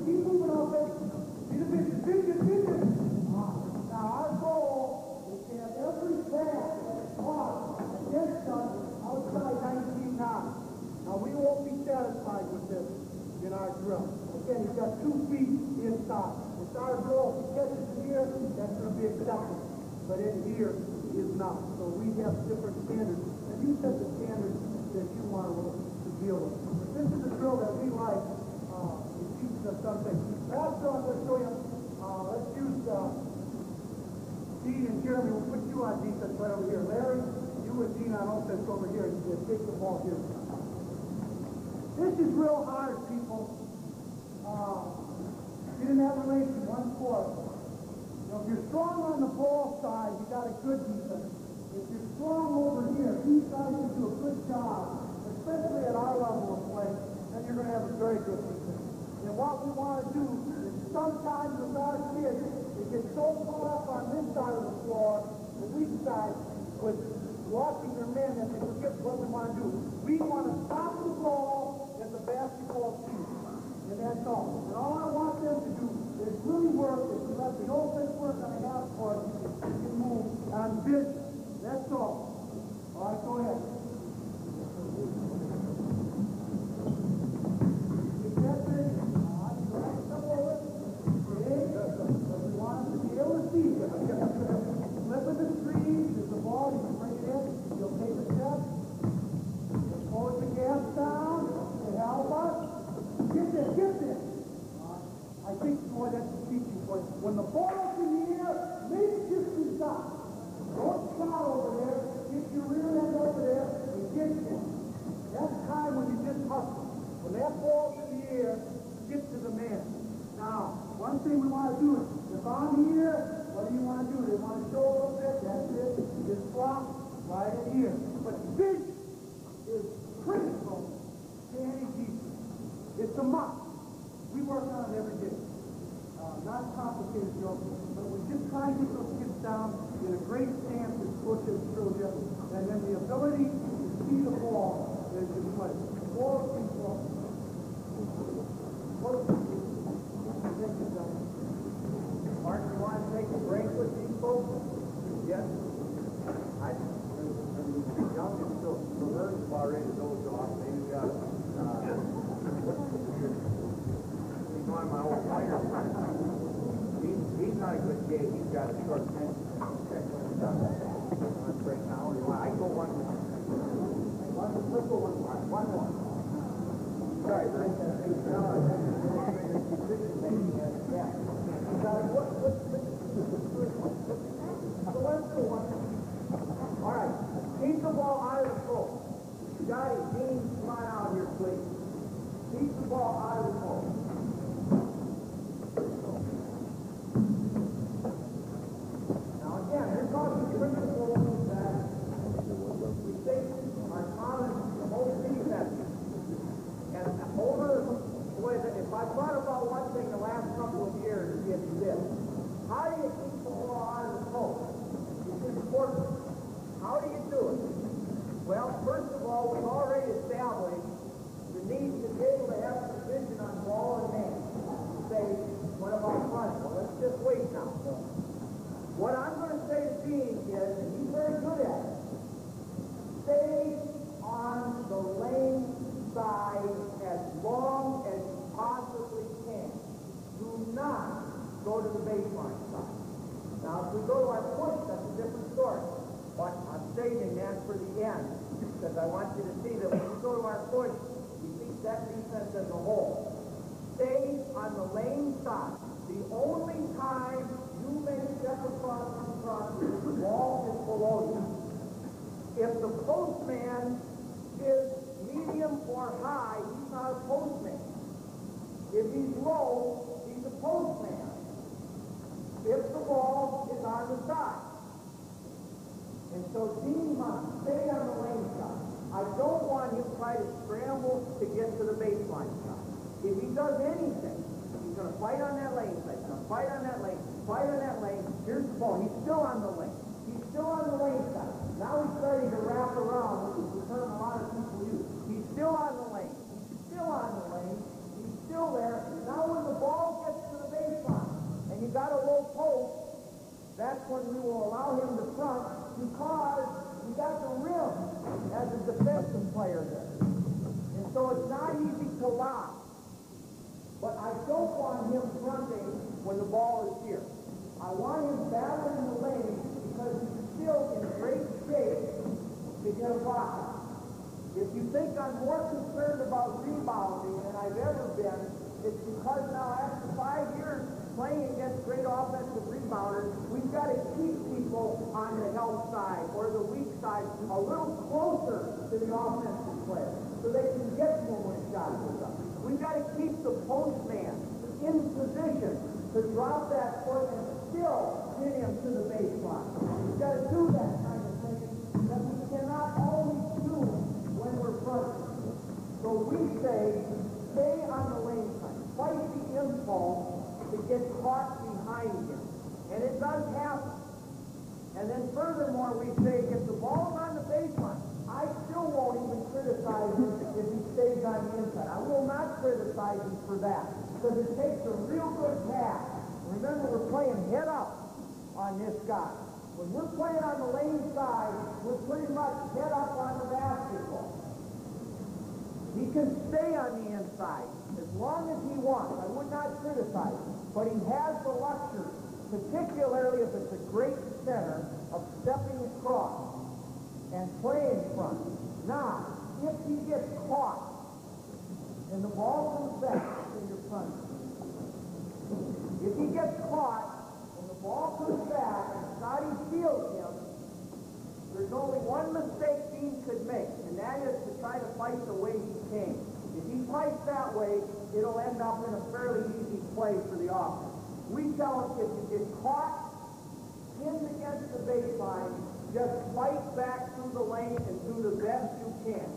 Keep moving off it. See the vision. Now our goal is to have every pass against us outside 19-9. Now we won't be satisfied with this in our drill. Again, he's got 2 feet inside. It's our goal. If he catches it here, that's going to be acceptable. But in here, it is not. So we have different standards. And you set the standards that you want to deal with. But this is a drill that we like. It teaches us something. Last drill I'm going to show you. Let's use Dean and Jeremy. We'll put you on defense right over here. Larry, you and Dean on offense over here. You can take the ball here. This is real hard, people. Get in that relation, 1/4. If you're strong on the ball side, you got a good defense. If you're strong over here, these guys can do a good job, especially at our level of play, then you're going to have a very good defense. And what we want to do is sometimes with our kids, they get so caught up on this side of the floor, the weak side, with watching their men that they forget what we want to do. We want to stop the ball at the basketball team. And that's all. And all I want them to do is really work. If you let the offense work on the half court, you can move on vision. That's all. All right, go ahead. Get that vision. All right, go ahead. Come over. Okay. We want them to be able to see. Flip of the screen. There's the ball. You can bring it in. You'll take a step. got a short fence. Right now, I go one more. Let's go one more. One more. Sorry, Mike. Yeah. So let's do one. All right. Keep the ball out of the post. Johnny, Dean, come on out here, please. Keep the ball out of the post. Now again, here's all the principles that we think are common to most defenses. And if I thought about one thing the last couple of years, it's this. How do you keep the ball out of the post? It's important. How do you do it? Well, first of all, we've already established the need to be able to have precision on ball and man. You say, what about front? Well, let's just wait now. What I'm going to say to Dean is, and he's very good at it, stay on the lane side as long as you possibly can. Do not go to the baseline side. Now, if we go to our push, that's a different story. But I'm saving that for the end, because I want you to see that when we go to our push, we beat that defense as a whole. Stay on the lane side. The only time you may step across the front is the ball is below you. If the postman is medium or high, he's not a postman. If he's low, he's a postman. If the ball is on the side. And so Dean must stay on the lane side. I don't want him to try to scramble to get to the baseline side. If he does anything, he's going to fight on that lane side. He's going to fight on that lane, fight on that lane. Here's the ball. He's still on the lane. He's still on the lane side. Now he's starting to wrap around, which is the term a lot of people use. He's still on the lane. He's still on the lane. He's still there. Now when the ball gets to the baseline and you got a low post, that's when we will allow him to front, because we got the rim as a defensive player there. And so it's not easy to lock. But I don't want him fronting when the ball is here. I want him battling the lane because he's still in great shape to get a block. If you think I'm more concerned about rebounding than I've ever been, it's because now after 5 years playing against great offensive rebounders, we've got to keep people on the help side or the weak side a little closer to the offensive player so they can get to him when a shot goes up. We've got to keep the postman in position to drop that foot and still get him to the baseline. We've got to do that kind of thing that we cannot always do when we're fronting. So we say, stay on the lane side. Fight the impulse to get caught behind him. And it does happen. And then furthermore, we say, if the ball's on the baseline, I still won't even criticize him if he stays on the inside. I will not criticize him for that, because it takes a real good pass. Remember, we're playing head up on this guy. When we're playing on the lane side, we're pretty much head up on the basketball. He can stay on the inside as long as he wants. I would not criticize him. But he has the luxury, particularly if it's a great center, of stepping across and playing front. Now, if he gets caught and the ball comes back to your front, if he gets caught and the ball comes back and Scotty steals him, there's only one mistake Dean could make, and that is to try to fight the way he came. If he fights that way, it'll end up in a fairly easy play for the offense. We tell him if you get caught, pinned against the baseline, just fight back through the lane and do the best you can.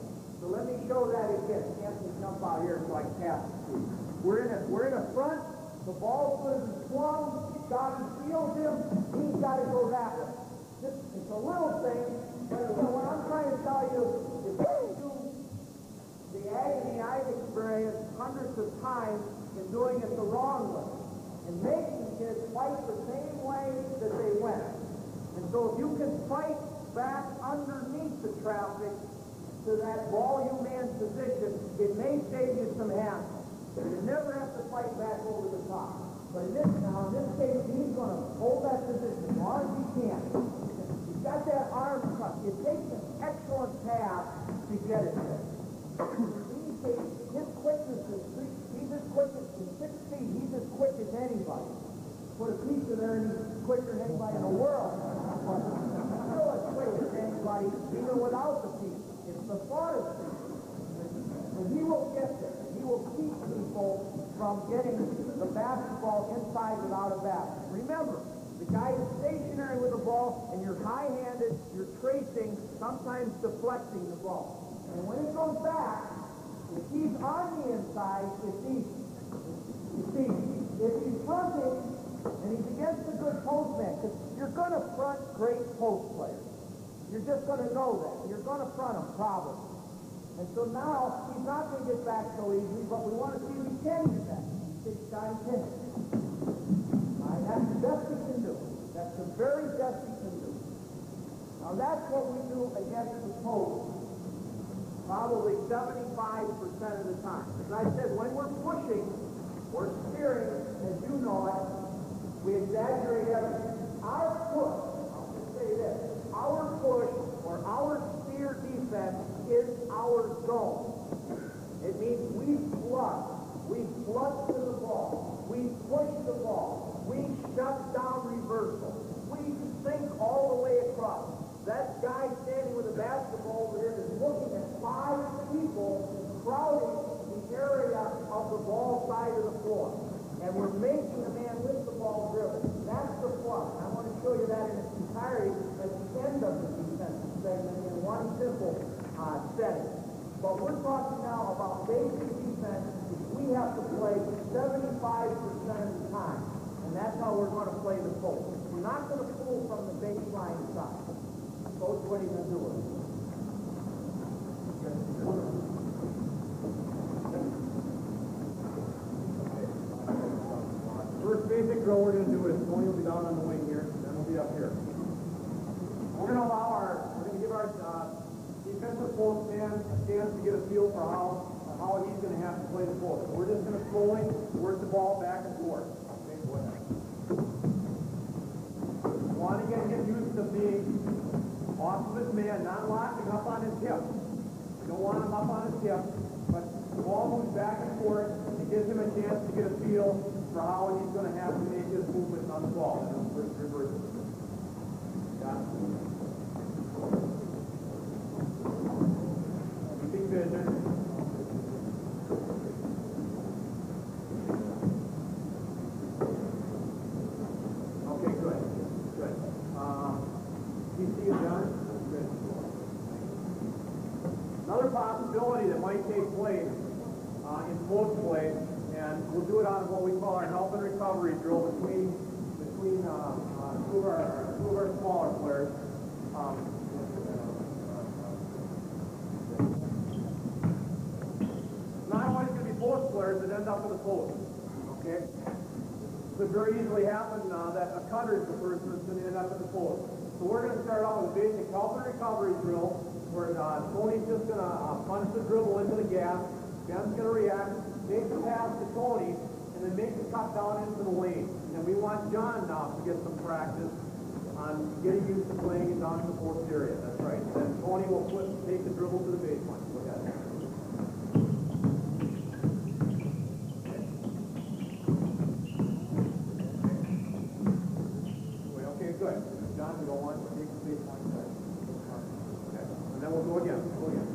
So let me show that again. Anthony, jump out here so I can pass it to you. We're in a front. The ball's going to be swung. Scotty steals him. He's got to go that way. It's a little thing, but what I'm trying to tell you is that you do the agony I've experienced hundreds of times in doing it the wrong way and making kids fight the same way that they went. And so if you can fight back underneath the traffic to that volume man position, it may save you some hassle. You never have to fight back over the top. But in this case, he's going to hold that position as long as he can. He's got that arm cut. It takes an excellent pass to get it there. His quickness is, he's as quick as 6 feet. He's as quick as anybody. Put a piece of there and he's quicker than anybody in the world. But still as quick as anybody, even without the piece. It's the farthest piece. And he will get there. He will keep people from getting the basketball inside without a basket. Remember, the guy is stationary with the ball, and you're high-handed, you're tracing, sometimes deflecting the ball. And when it goes back, if he's on the inside, it's easy. It's easy. If he's fronting, and he's against a good postman, because you're going to front great post players. You're just going to know that. You're going to front them, probably. And so now, he's not going to get back so easily, but we want to see if he can get back. 6 times 10. That's the best he can do. That's the very best he can do. Now that's what we do against the post. Probably 75% of the time. As I said, when we're pushing or steering, as you know it, we exaggerate everything. Our push, I'll just say this, our push or our steer defense is our zone. It means we flood. We flood to the ball. We push the ball. We shut down reversal. We sink all the way across. That guy standing with a basketball over here is looking at 5 people crowding the area of the ball side of the floor. And we're making the man with the ball dribble. That's the flood. I want to show you that in its entirety at the end of the defensive segment in one simple setting. But we're talking now about basic defense. We have to play 75% of the time. And that's how we're going to play the post. We're not going to pull from the baseline side. Coach, what are you going to do with it? First basic drill we're going to do is Tony will be down on the wing here, and then we'll be up here. We're going to give our defensive post man a chance to get a feel for how he's going to have to play the post. So we're just going to slowly work the ball back and forth. Okay, go ahead. Want to get used to being off of his man, not locking up on his hip. You don't want him up on his hip, but the ball moves back and forth. It gives him a chance to get a feel for how he's going to have to make his movements on the ball. And then first reverse. Got it. Big vision. Okay, good. Good. PC is done. Good. Another possibility that might take place in post play, and we'll do it on what we call our help and recovery drill between two of our smaller players. Not always going to be post players that end up in the post. Okay? It could very easily happen that a cutter is the person that's going to end up in the post. So we're going to start out with a basic help and recovery drill where Tony's just going to punch the dribble into the gap. Ben's going to react, make the pass to Tony, and then make the cut down into the lane. And we want John now to get some practice on getting used to playing it down in the post area. That's right. Then Tony will take the dribble to the baseline. Look at it. Okay, good. John, we don't want to take the baseline. Okay. And then we'll go again. Go again.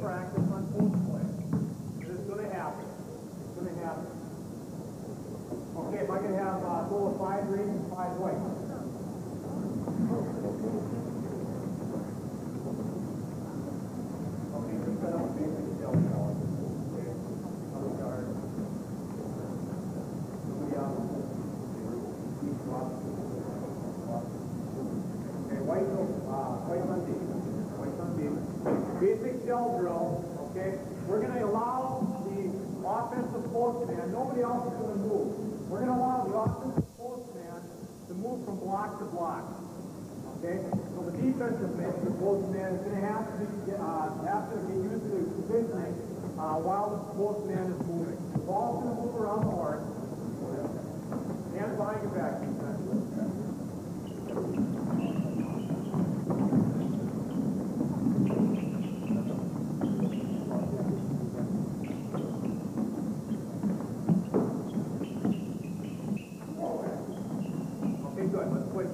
Practice. post drill, okay? We're going to allow the offensive postman, nobody else is going to move. We're going to allow the offensive postman to move from block to block, okay? So the defensive man, the postman, is going to have to get used to positioning while the postman is moving. The ball's going to move around the horse. Hands behind your back, defense. Okay, good. Let's switch it.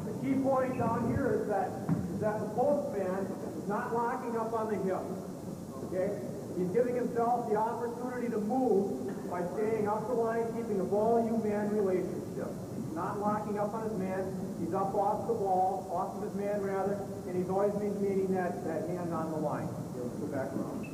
The key point down here is that the postman is not locking up on the hip. Okay? He's giving himself the opportunity to move by staying up the line, keeping a ball-you-man relationship. He's not locking up on his man. He's up off the ball, off of his man rather, and he's always maintaining that hand on the line. Okay, let's go back around.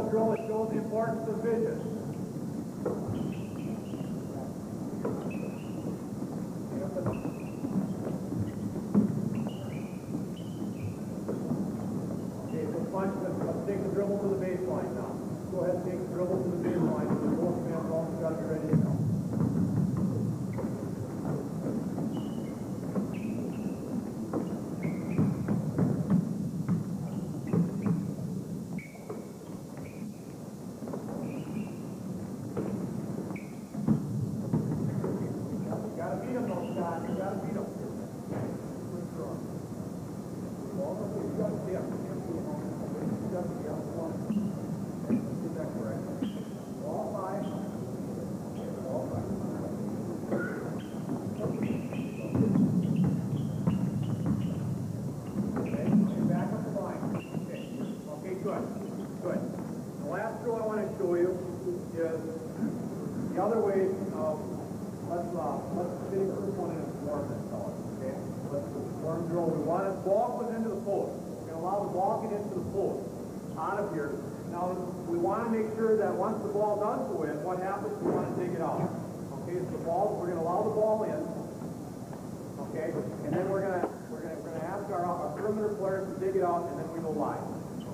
Drill that shows the importance of vision. Okay, so punch, let's take the dribble to the baseline now. Go ahead and take the dribble to the baseline. The postman's also got to be ready to go. Good. The last drill I want to show you is the other way of, let's finish this one in a form this color, okay? Let's do the form drill. We want the ball goes into the post. We're going to allow the ball to get into the post out of here. Now, we want to make sure that once the ball does go in, what happens? We want to dig it out. Okay, so the ball, we're going to allow the ball in, okay? And then we're going to ask our perimeter players to dig it out, and then we go live.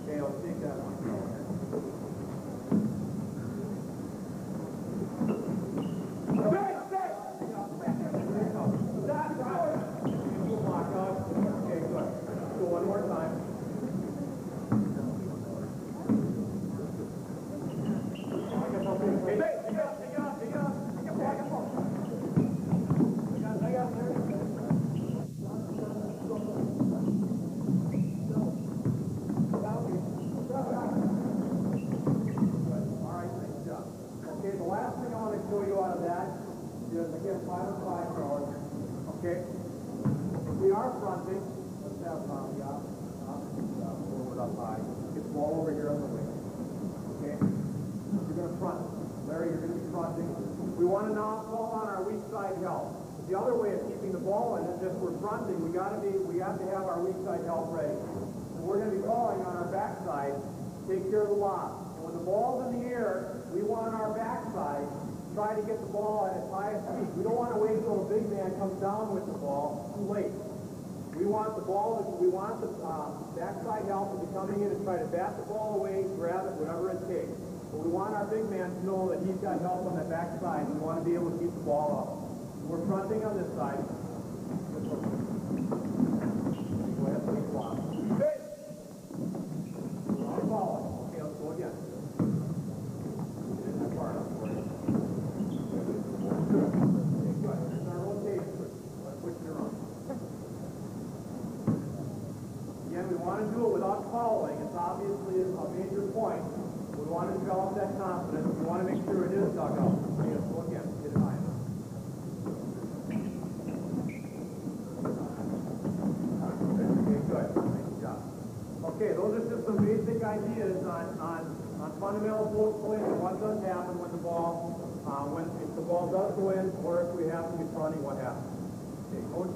Okay, let's take that one. Okay, good. So one more time. Hey, take it up. Okay, the last thing I want to show you out of that is, again, 5 and 5 throwers. Okay? We are fronting. Let's have forward up high. Get the ball over here on the wing. Okay? You're going to front. Larry, you're going to be fronting. We want to now call on our weak side help. The other way of keeping the ball in is if we're fronting, we have to have our weak side help ready. And we're going to be calling on our backside, take care of the lob. When the ball's in the air, we want our backside try to get the ball at its highest speed. We don't want to wait until the big man comes down with the ball too late. We want the backside help to be coming in and try to bat the ball away, grab it, whatever it takes. But we want our big man to know that he's got help on that backside. We want to be able to keep the ball up. We're fronting on this side. Go ahead and take the lob. Okay, let's go again. Again, we want to do it without calling. It's obviously a major point. We want to develop that confidence. We want to make sure it is dug out. Okay, let's go again. Get it high. Okay, good. Nice job. Okay, those are just some basic ideas on fundamental post play and what does happen when the ball, if the ball does go in, or if we have to be fronting, what happens. Okay, coach.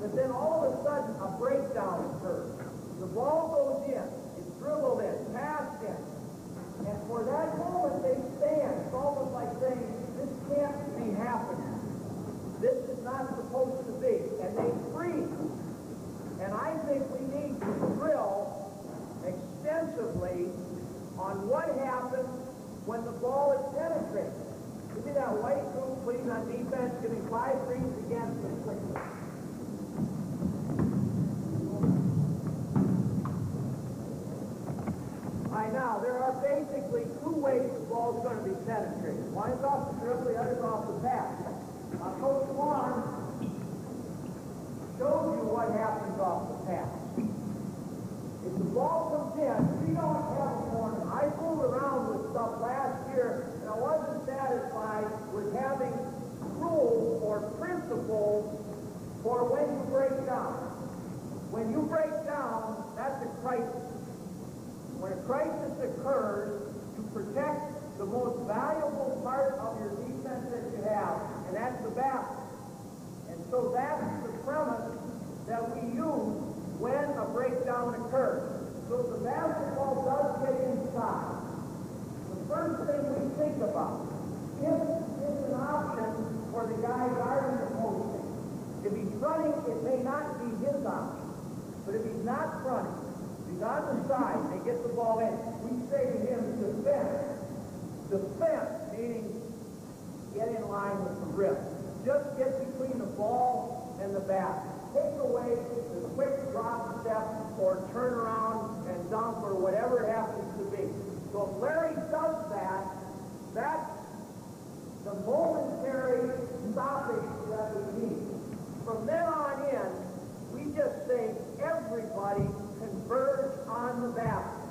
but then all of a sudden a breakdown occurs. The ball goes in, it's dribbled in, passed in, and for that moment they stand. It's almost like saying, this can't be happening. This is not supposed to be. And they freeze. And I think we need to drill extensively on what happens when the ball is penetrated. Give me that white group, please, on defense. Give me 5 frees against it. Now, there are basically 2 ways the ball is going to be penetrated. One is off the dribble, the other is off the pass. Now, Coach Swan shows you what happens off the pass. If the ball comes in, we don't have a corner. I fooled around with stuff last year, and I wasn't satisfied with having rules or principles for when you break down. When you break down, that's a crisis. When a crisis occurs, you protect the most valuable part of your defense that you have, and that's the basket. And so that's the premise that we use when a breakdown occurs. So if the basketball does get inside, the first thing we think about, if it's an option for the guy guarding the post. If he's running, it may not be his option. But if he's not running, he's on the side, they get the ball in, we say to him, defend. Defend, meaning get in line with the rim. Just get between the ball and the basket. Take away the quick drop step or turn around and dunk or whatever it happens to be. So if Larry does that, that's the momentary stoppage that we need. From then on in, we just say everybody converge on the basket.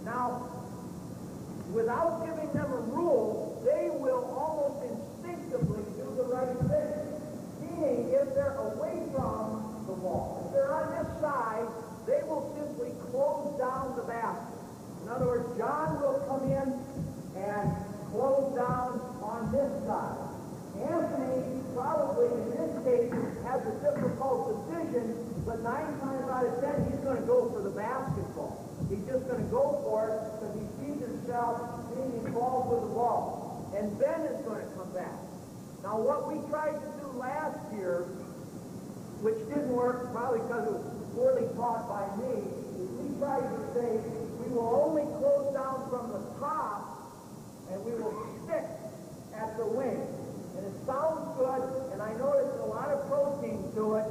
Now, without giving them a rule, they will almost instinctively do the right thing. Meaning, if they're away from the ball, if they're on this side, they will simply close down the basket. In other words, John will come in and close down on this side. Anthony probably, in this case, has a difficult decision, but 9 times out of 10, he's going to go for the basketball. He's just going to go for it because he sees himself being involved with the ball. And Ben is going to come back. Now, what we tried to do last year, which didn't work probably because it was poorly taught by me, is we tried to say we will only close down from the top and we will stick at the wing. And it sounds good, and I know there's a lot of protein to it,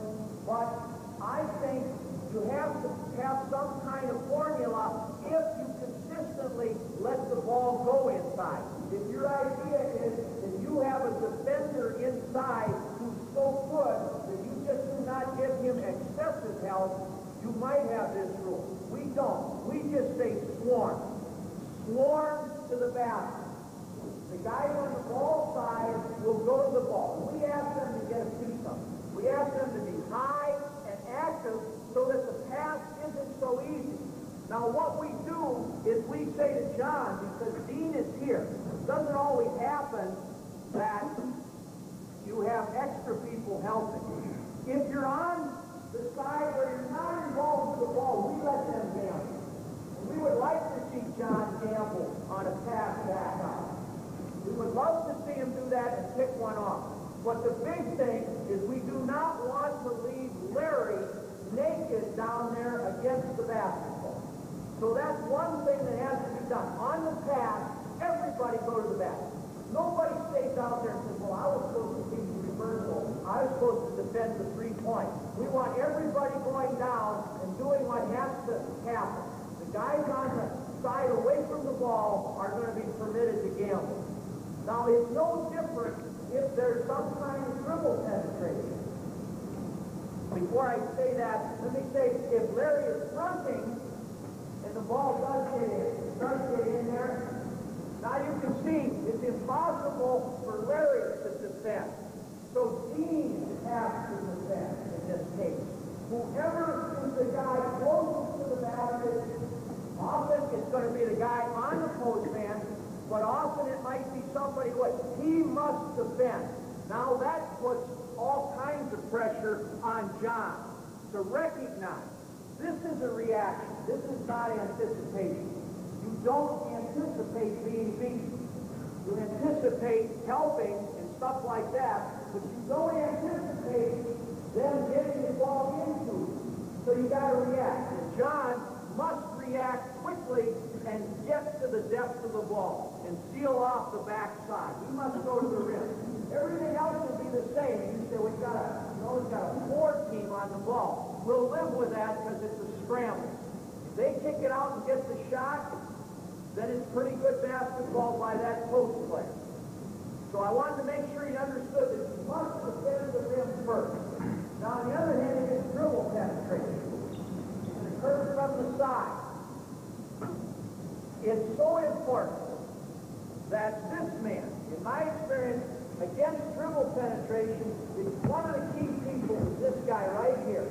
but I think you have to have some kind of formula if you consistently let the ball go inside. If your idea is that you have a defender inside who's so good that you just do not give him excessive help, you might have this rule. We don't. We just say swarm. Swarm to the basket. The guys on the ball side will go to the ball. We ask them to get a piece of it. We ask them to be high and active so that the pass isn't so easy. Now what we do is we say to John, because Dean is here, it doesn't always happen that you have extra people helping. If you're on the side where you're not involved with the ball, we let them gamble. And we would like to see John gamble on a pass back out. We would love to see him do that and pick one off. But the big thing is we do not want to leave Larry naked down there against the basketball. So that's one thing that has to be done. On the pass, everybody go to the basket. Nobody stays out there and says, well, I was supposed to teach the reversal. I was supposed to defend the 3-point. We want everybody going down and doing what has to happen. The guys on the side away from the ball are going to be permitted to gamble. Now, it's no different if there's some kind of dribble penetration. Before I say that, let me say, if Larry is fronting and the ball does get in there, now you can see it's impossible for Larry to defend. So Dean has to defend in this case. Whoever is the guy closest to the basket, often it's going to be the guy on the post man, but often it might be somebody who he must defend. Now that puts all kinds of pressure on John to recognize this is a reaction. This is not anticipation. You don't anticipate being beaten. You anticipate helping and stuff like that, but you don't anticipate them getting the ball into you. So you got to react. And John must react quickly and get to the depth of the ball and seal off the backside. He must go to the rim. Everything else will be the same. You say we've got a 4 team on the ball. We'll live with that because it's a scramble. If they kick it out and get the shot, then it's pretty good basketball by that post player. So I wanted to make sure you understood that you must defend the rim first. Now, on the other hand, it is dribble penetration. It occurs from the side. It's so important that this man, in my experience, against dribble penetration, is one of the key people is this guy right here.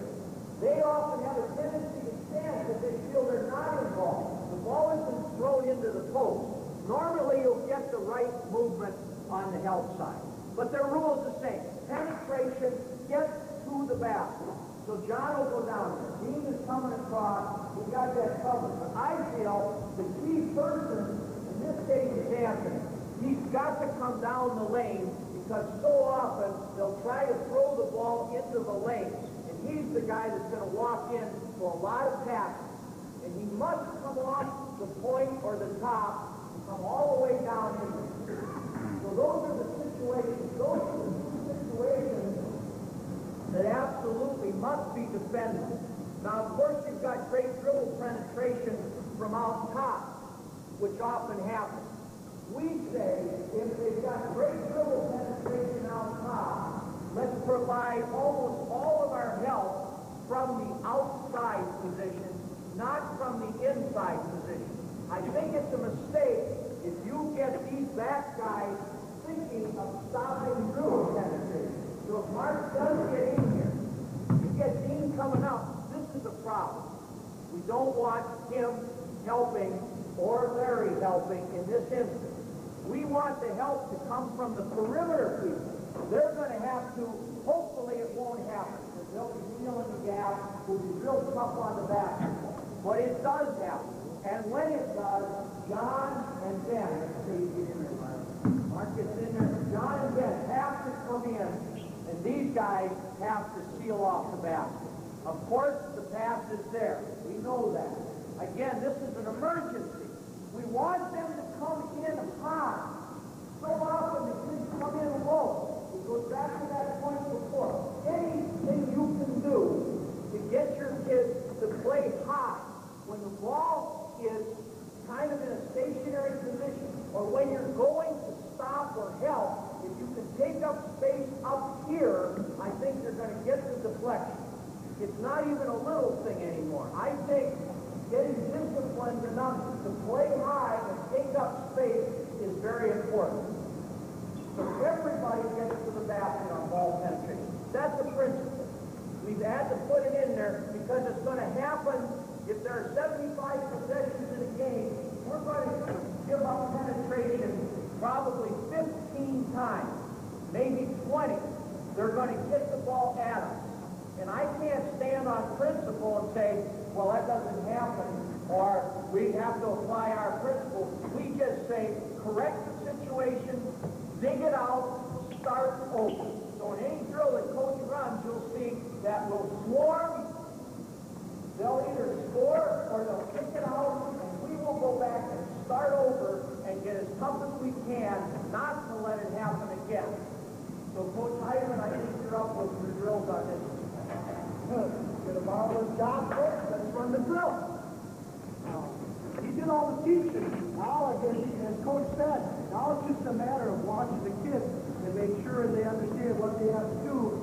They often have a tendency to stand if they feel they're not involved. The ball isn't thrown into the post. Normally, you'll get the right movement on the help side. But their rule is the same. Penetration, get to the basket. So John will go down there. Dean is coming across. We got that covered. But I feel the key person in this case is Anthony. He's got to come down the lane because so often they'll try to throw the ball into the lane. And he's the guy that's going to walk in for a lot of passes. And he must come off the point or the top and come all the way down in there. So those are the situations. Those are the two situations that absolutely must be defended. Now, of course, you've got great dribble penetration from out top, which often happens. We say, if they've got great dribble penetration out top, let's provide almost all of our help from the outside position, not from the inside position. I think it's a mistake if you get these back guys thinking of stopping dribble penetration. So if Mark does get in here, you get Dean coming up, this is a problem. We don't want him helping or Larry helping in this instance. We want the help to come from the perimeter people. They're going to have to, hopefully it won't happen, because they'll be feeling the gap, will be real tough on the basketball. But it does happen. And when it does, John and Ben, let's see, Mark gets in there, John and Ben have to come in, and these guys have to seal off the basket. Of course, the pass is there. We know that. Again, this is an emergency. We want them to come in high. So often the kids come in low. It goes back to that point before. Anything you can do to get your kids to play high when the ball is kind of in a stationary position, or when you're going to stop or help, if you can take up space up here, I think you're going to get the deflection. It's not even a little thing anymore. I think getting disciplined enough to play high and take up space is very important. So everybody gets to the basket on ball penetration. That's the principle. We've had to put it in there because it's going to happen. If there are 75 possessions in a game, we're going to give up penetration probably 15 times, maybe 20. They're going to get the ball at us. And I can't stand on principle and say, well, that doesn't happen, or we have to apply our principle. We just say, correct the situation, dig it out, start over. So in any drill that coach runs, you'll see that we'll swarm. They'll either score or they'll kick it out, and we will go back and start over and get as tough as we can not to let it happen again. So Coach Hyman, I think you're up with your drills on this. Get a marvelous job, Coach. Let's run the drill. He did all the teaching. Now, again, as Coach said, now it's just a matter of watching the kids and make sure they understand what they have to do.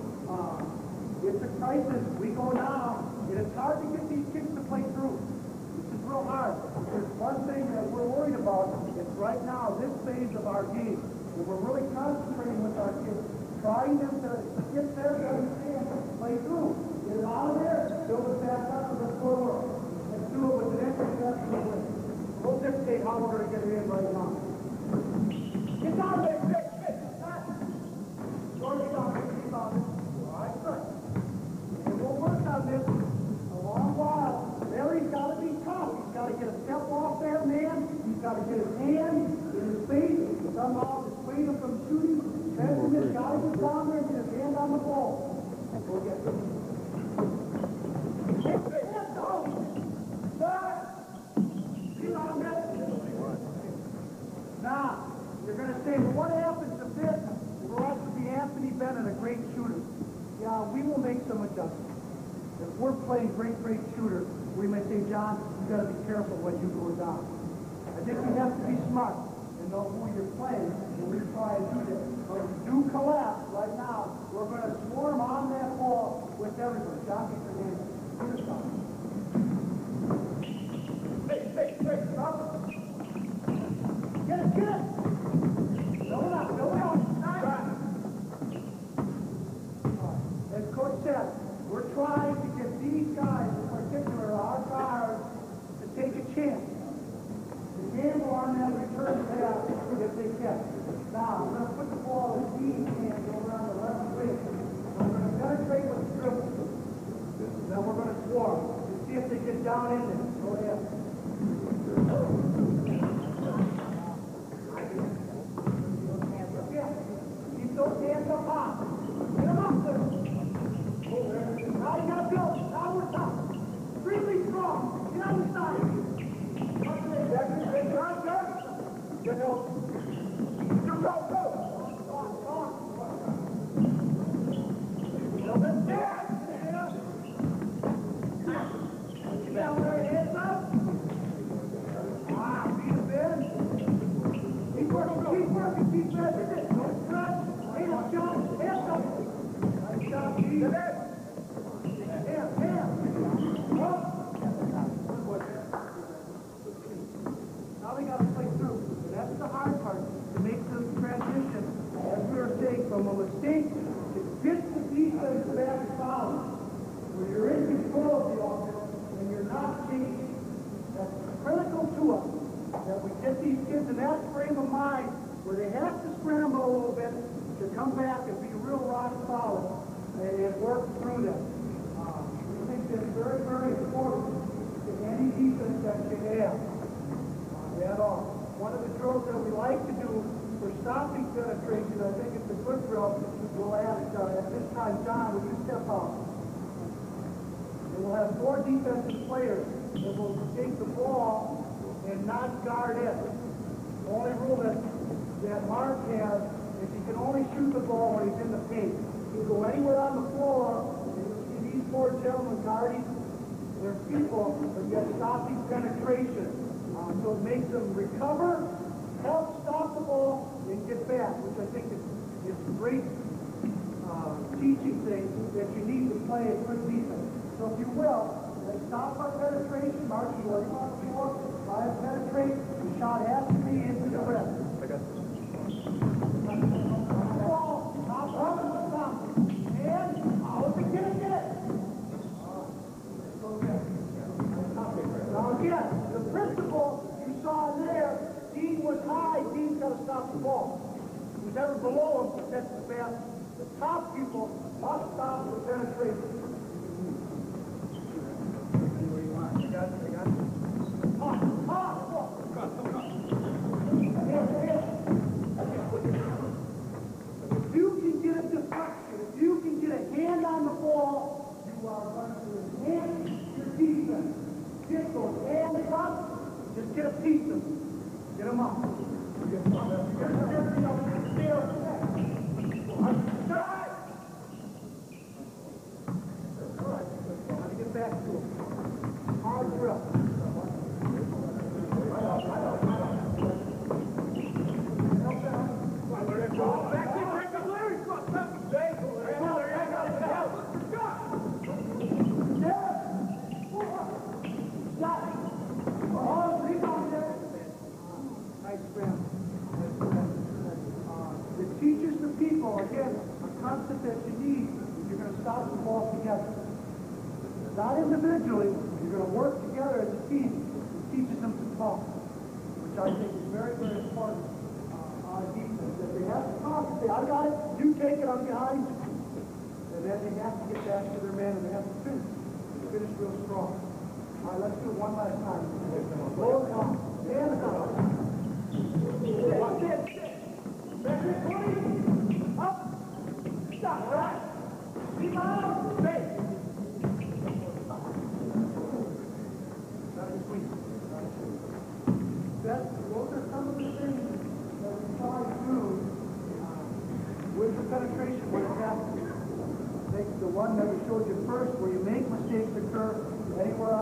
It's a crisis. We go now, and it's hard to get these kids to play through. This is real hard. There's one thing that we're worried about. It's right now, this phase of our game, and we're really concentrating with our kids, trying them to get there to understand, play through. Get it out of there, build it back up to the forward. Let's do it with an extra step to the win. We'll dictate how we're going to get it in right now. Get down there, quick, quick. George, keep on it. guy gets down there and get his hand on the ball, we'll get it. Now, you're going to say, well, what happens if this for us to be Anthony Bennett, a great shooter? Yeah, we will make some adjustments. If we're playing great shooter, we may say, John, you got to be careful when you go down. I think you have to be smart and know who you're playing when we try and do this. But if you do collapse right now, we're going to swarm on that ball with everybody. John, get your hand. Get it down. Hey, stop it. Get it. Fill it up. As Coach said, we're trying to get these guys, in particular our guards, to take a chance. To gamble on them return pass if they can. Now, we're going to put the ball in Dean's hands over on the left wing. We're going to penetrate with the dribble. Then we're going to swarm to see if they get down in there. Go ahead. Keep those hands up high. Get them up there. Now you gotta build. Now we're top. Really strong. Get on the side. Good help. Go. Down there, hands up. Beat him in. Keep working. Don't stretch. Hands up, John. Hands up. Nice job, Steve. Now we got to play through. That's the hard part, to make the transition, as we were saying, from a mistake to get the defense back solid, where you're in control of the offense and you're not chasing. That's critical to us, that we get these kids in that frame of mind where they have to scramble a little bit to come back and be real rock solid and work through them. We think that's very important to any defense that you have. At all. One of the drills that we like to do for stopping penetration, I think it's a good drill. We'll ask at this time, John, will you step out? And we'll have 4 defensive players that will take the ball and not guard it. The only rule that Mark has is he can only shoot the ball when he's in the paint. He can go anywhere on the floor, and you'll see these 4 gentlemen guarding their people, but yet stopping penetration. So it makes them recover, help stop the ball, and get back, which I think is a great teaching thing that you need to play a good defense. So if you will, they stop our penetration, Mark, you want to try to penetrate, the shot has to be into the rim. I got this. Ball, stop. And out the get it. Now again, the principle you saw there, Dean was high, Dean's got to stop the ball. Who's ever below him, that's the best. The top people must stop the penetration. I got it. If you can get a deflection, if you can get a hand on the ball, you are going to enhance your defense. Get those hands up, just get a piece of them. Get them up. Get back to him. Hard drill. It teaches the people, again, a concept that you need if you're going to stop the ball together. Not individually, you're going to work together as a team. It teaches them to talk, which I think is very important on defense. That they have to talk and say, I got it, you take it, I'm behind you. And then they have to get back to their man and they have to finish. Finish real strong. All right, let's do it one last time. Roll it on. Hands up. Up.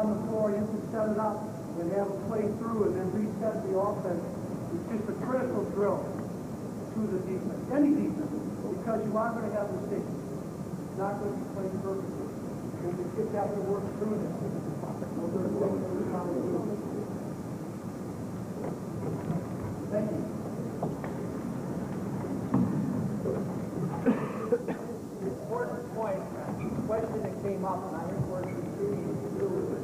on the floor, you can set it up and have it play through and then reset the offense. It's just a critical drill to the defense, any defense, because you are going to have mistakes. It's not going to be played perfectly. And the kids have to work through this. Those are the things that we're trying to do. Thank you. Important point, a question that came up, and I think we're continuing to do with it,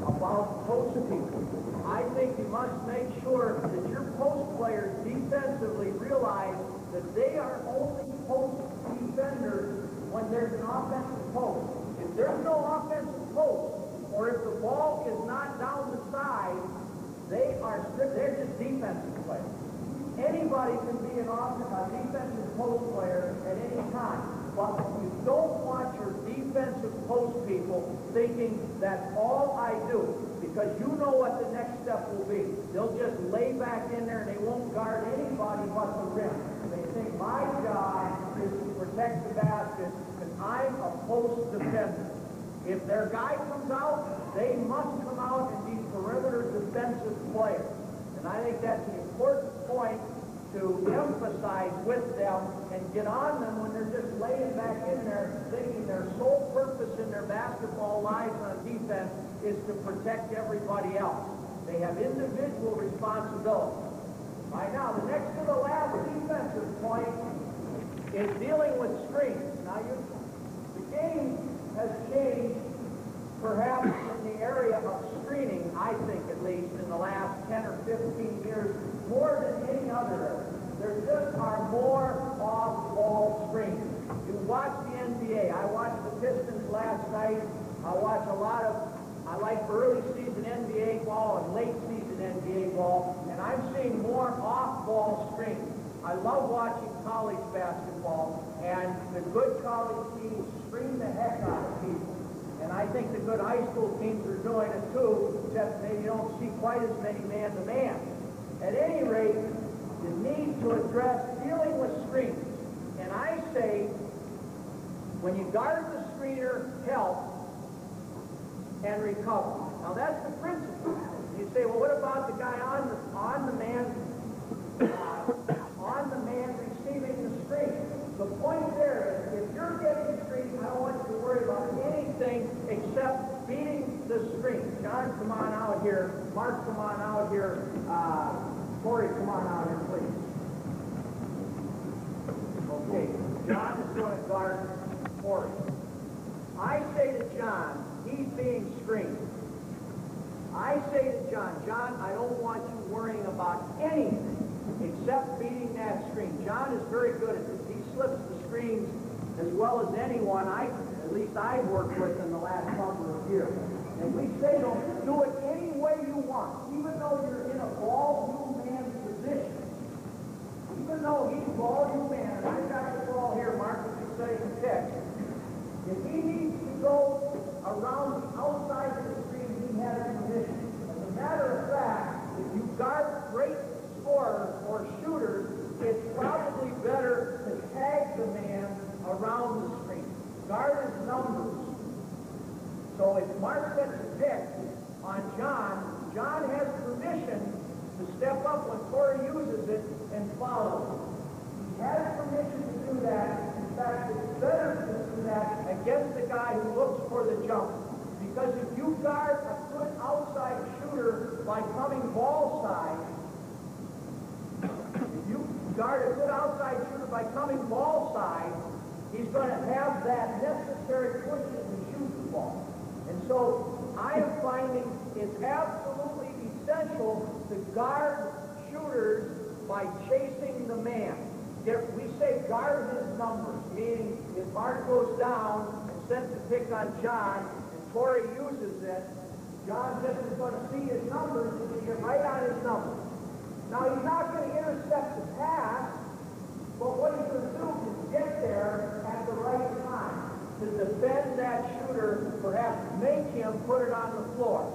about post people. I think you must make sure that your post players defensively realize that they are only post defenders when there's an offensive post. If there's no offensive post, or if the ball is not down the side, they're just defensive players. Anybody can be a defensive post player at any time. But you don't want your defensive post people thinking that's all I do, because you know what the next step will be. They'll just lay back in there and they won't guard anybody but the rim. They think my job is to protect the basket and I'm a post defender. If their guy comes out, they must come out and be perimeter defensive players. And I think that's an important point to emphasize with them and get on them when they're just laying back in there thinking their sole purpose in their basketball lives on defense is to protect everybody else. They have individual responsibility. Right now, the next to the last defensive point is dealing with screens. Now, the game has changed perhaps in the area of screening, I think at least, in the last 10 or 15 years, more than any other area. There just are more off-ball screens. You watch the NBA. I watched the Pistons last night. I like early season NBA ball and late season NBA ball, and I'm seeing more off-ball screens. I love watching college basketball, and the good college teams screen the heck out of people. And I think the good high school teams are doing it too, except maybe you don't see quite as many man-to-man. At any rate, you need to address dealing with screens. And I say, when you guard the screener, help and recover. Now that's the principle. You say, well, what about the guy on the man receiving the screen? The point there is, if you're getting screened, I don't want you to worry about anything except beating the screen. John, come on out here. Mark, come on out here. Corey, come on out here, please. Okay, John is going to guard Corey. I say to John, he's being screened. I say to John, I don't want you worrying about anything except beating that screen. John is very good at this. He slips the screens as well as anyone at least I've worked with in the last couple of years. And we say to him, do it any way you want, even though you're in a ball man position. Even though he's ball man, and I've got the ball here, Mark, if you say the pick. If he needs to go around the outside of the screen, he has a position. As a matter of fact, if you guard great scorers or shooters, it's probably better to tag the man around the screen. Guard his numbers. So if Mark sets a pick on John, John has permission to step up when Corey uses it and follow him. He has permission to do that. In fact, it's better to do that against the guy who looks for the jump. Because if you guard a good outside shooter by coming ball side, he's going to have that necessary push to shoot the ball. And so I am finding it's absolutely essential to guard shooters by chasing the man. We say guard his numbers, meaning if Mark goes down and sends the pick on John and Corey uses it, John just is going to see his numbers and get right on his numbers. Now he's not going to intercept the pass, but what he's going to do is get there at the right time to defend that shooter, perhaps make him put it on the floor.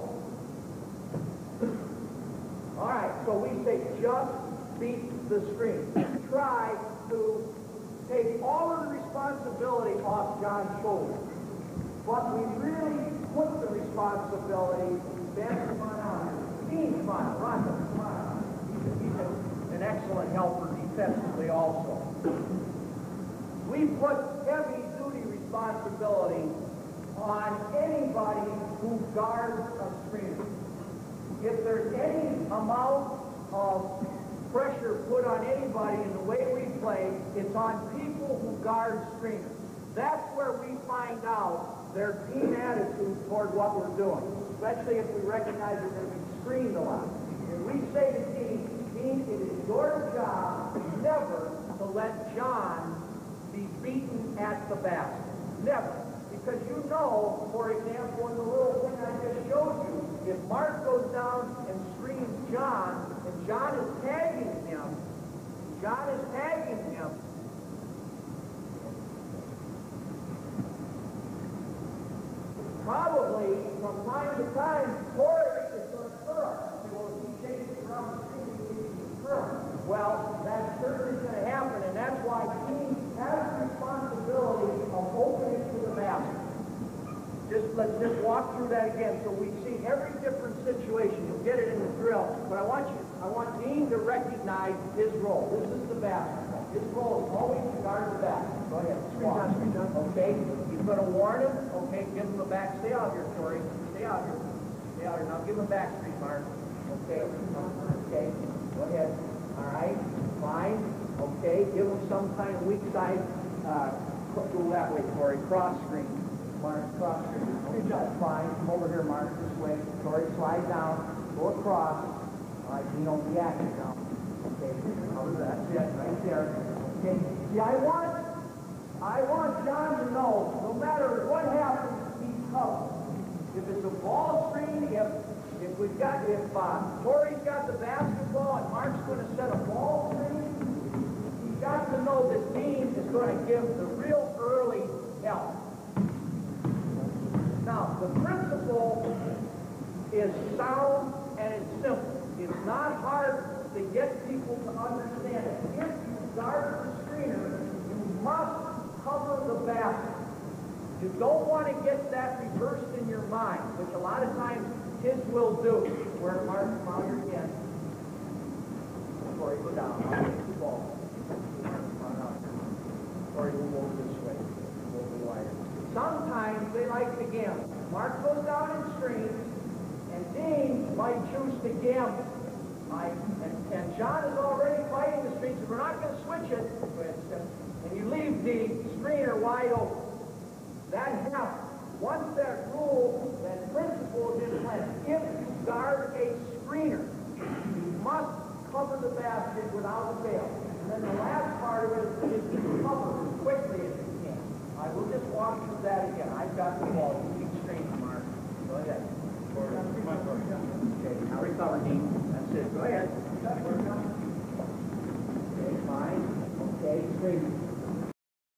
All right, so we say just beat the screen. Try to take all of the responsibility off John's shoulders. But we really put the responsibility responsibility. Ben, come on out. Dean, come on. Rhonda, come on out. He's an excellent helper defensively also. We put heavy-duty responsibility on anybody who guards a screener. If there's any amount of pressure put on anybody in the way we play, it's on people who guard screeners. That's where we find out their team attitude toward what we're doing, especially if we recognize that they're being screened a lot. And we say to Dean, it is your job never to let John be beaten at the basket. Never. Because you know, for example, in the little thing I just showed you, if Mark goes down and screens John, and John is tagging him, probably from time to time, Corey is going to curl. Well, if he chases around the screen, he can curl. Well, that's certainly going to happen, and that's why he has the responsibility of opening to the basket. Let's just walk through that again so we see every different situation. You'll get it in the drill. But I want Dean to recognize his role. This is the basketball. His role is always to guard the basket. Go ahead. Screen down. Okay. He's going to warn him. Okay. Give him a back. Stay out here, Corey. Stay out here. Stay out here. Now give him a back screen, Mark. Okay. Okay. Go ahead. All right. Fine. Okay. Give him some kind of weak side. Go that way, Corey. Cross screen. Mark, cross screen. Okay, that's fine. Come over here, Mark, this way. Corey, slide down. Go across. All right, you don't react now. Okay, that's it, right there. Okay. See, I want John to know, no matter what happens, he's covered. If it's a ball screen, if Corey's got the basketball and Mark's going to set a ball screen, he's got to know that Dean is going to give the real early help. Now, the principle is sound and it's simple. It's not hard to get people to understand it. If you guard the screener, you must cover the basket. You don't want to get that reversed in your mind, which a lot of times kids will do. Where Mark, now you're again. Corey, go down. I'll take the ball. Corey, we'll move this way. We'll be wider. Sometimes they like to gamble. Mark goes down and screens, and Dean might choose to gamble. And John is already fighting the screen, so we're not going to switch it. And you leave the screener wide open. That happens. Once that rule, that principle is implemented, if you guard a screener, you must cover the basket without fail. And then the last part of it is to cover as quickly as you can. I will just walk through that again. I've got the ball. You keep screening, Mark. Go ahead. Okay, now recover, Dean. That's it. Go ahead. Okay, fine. Okay, screen.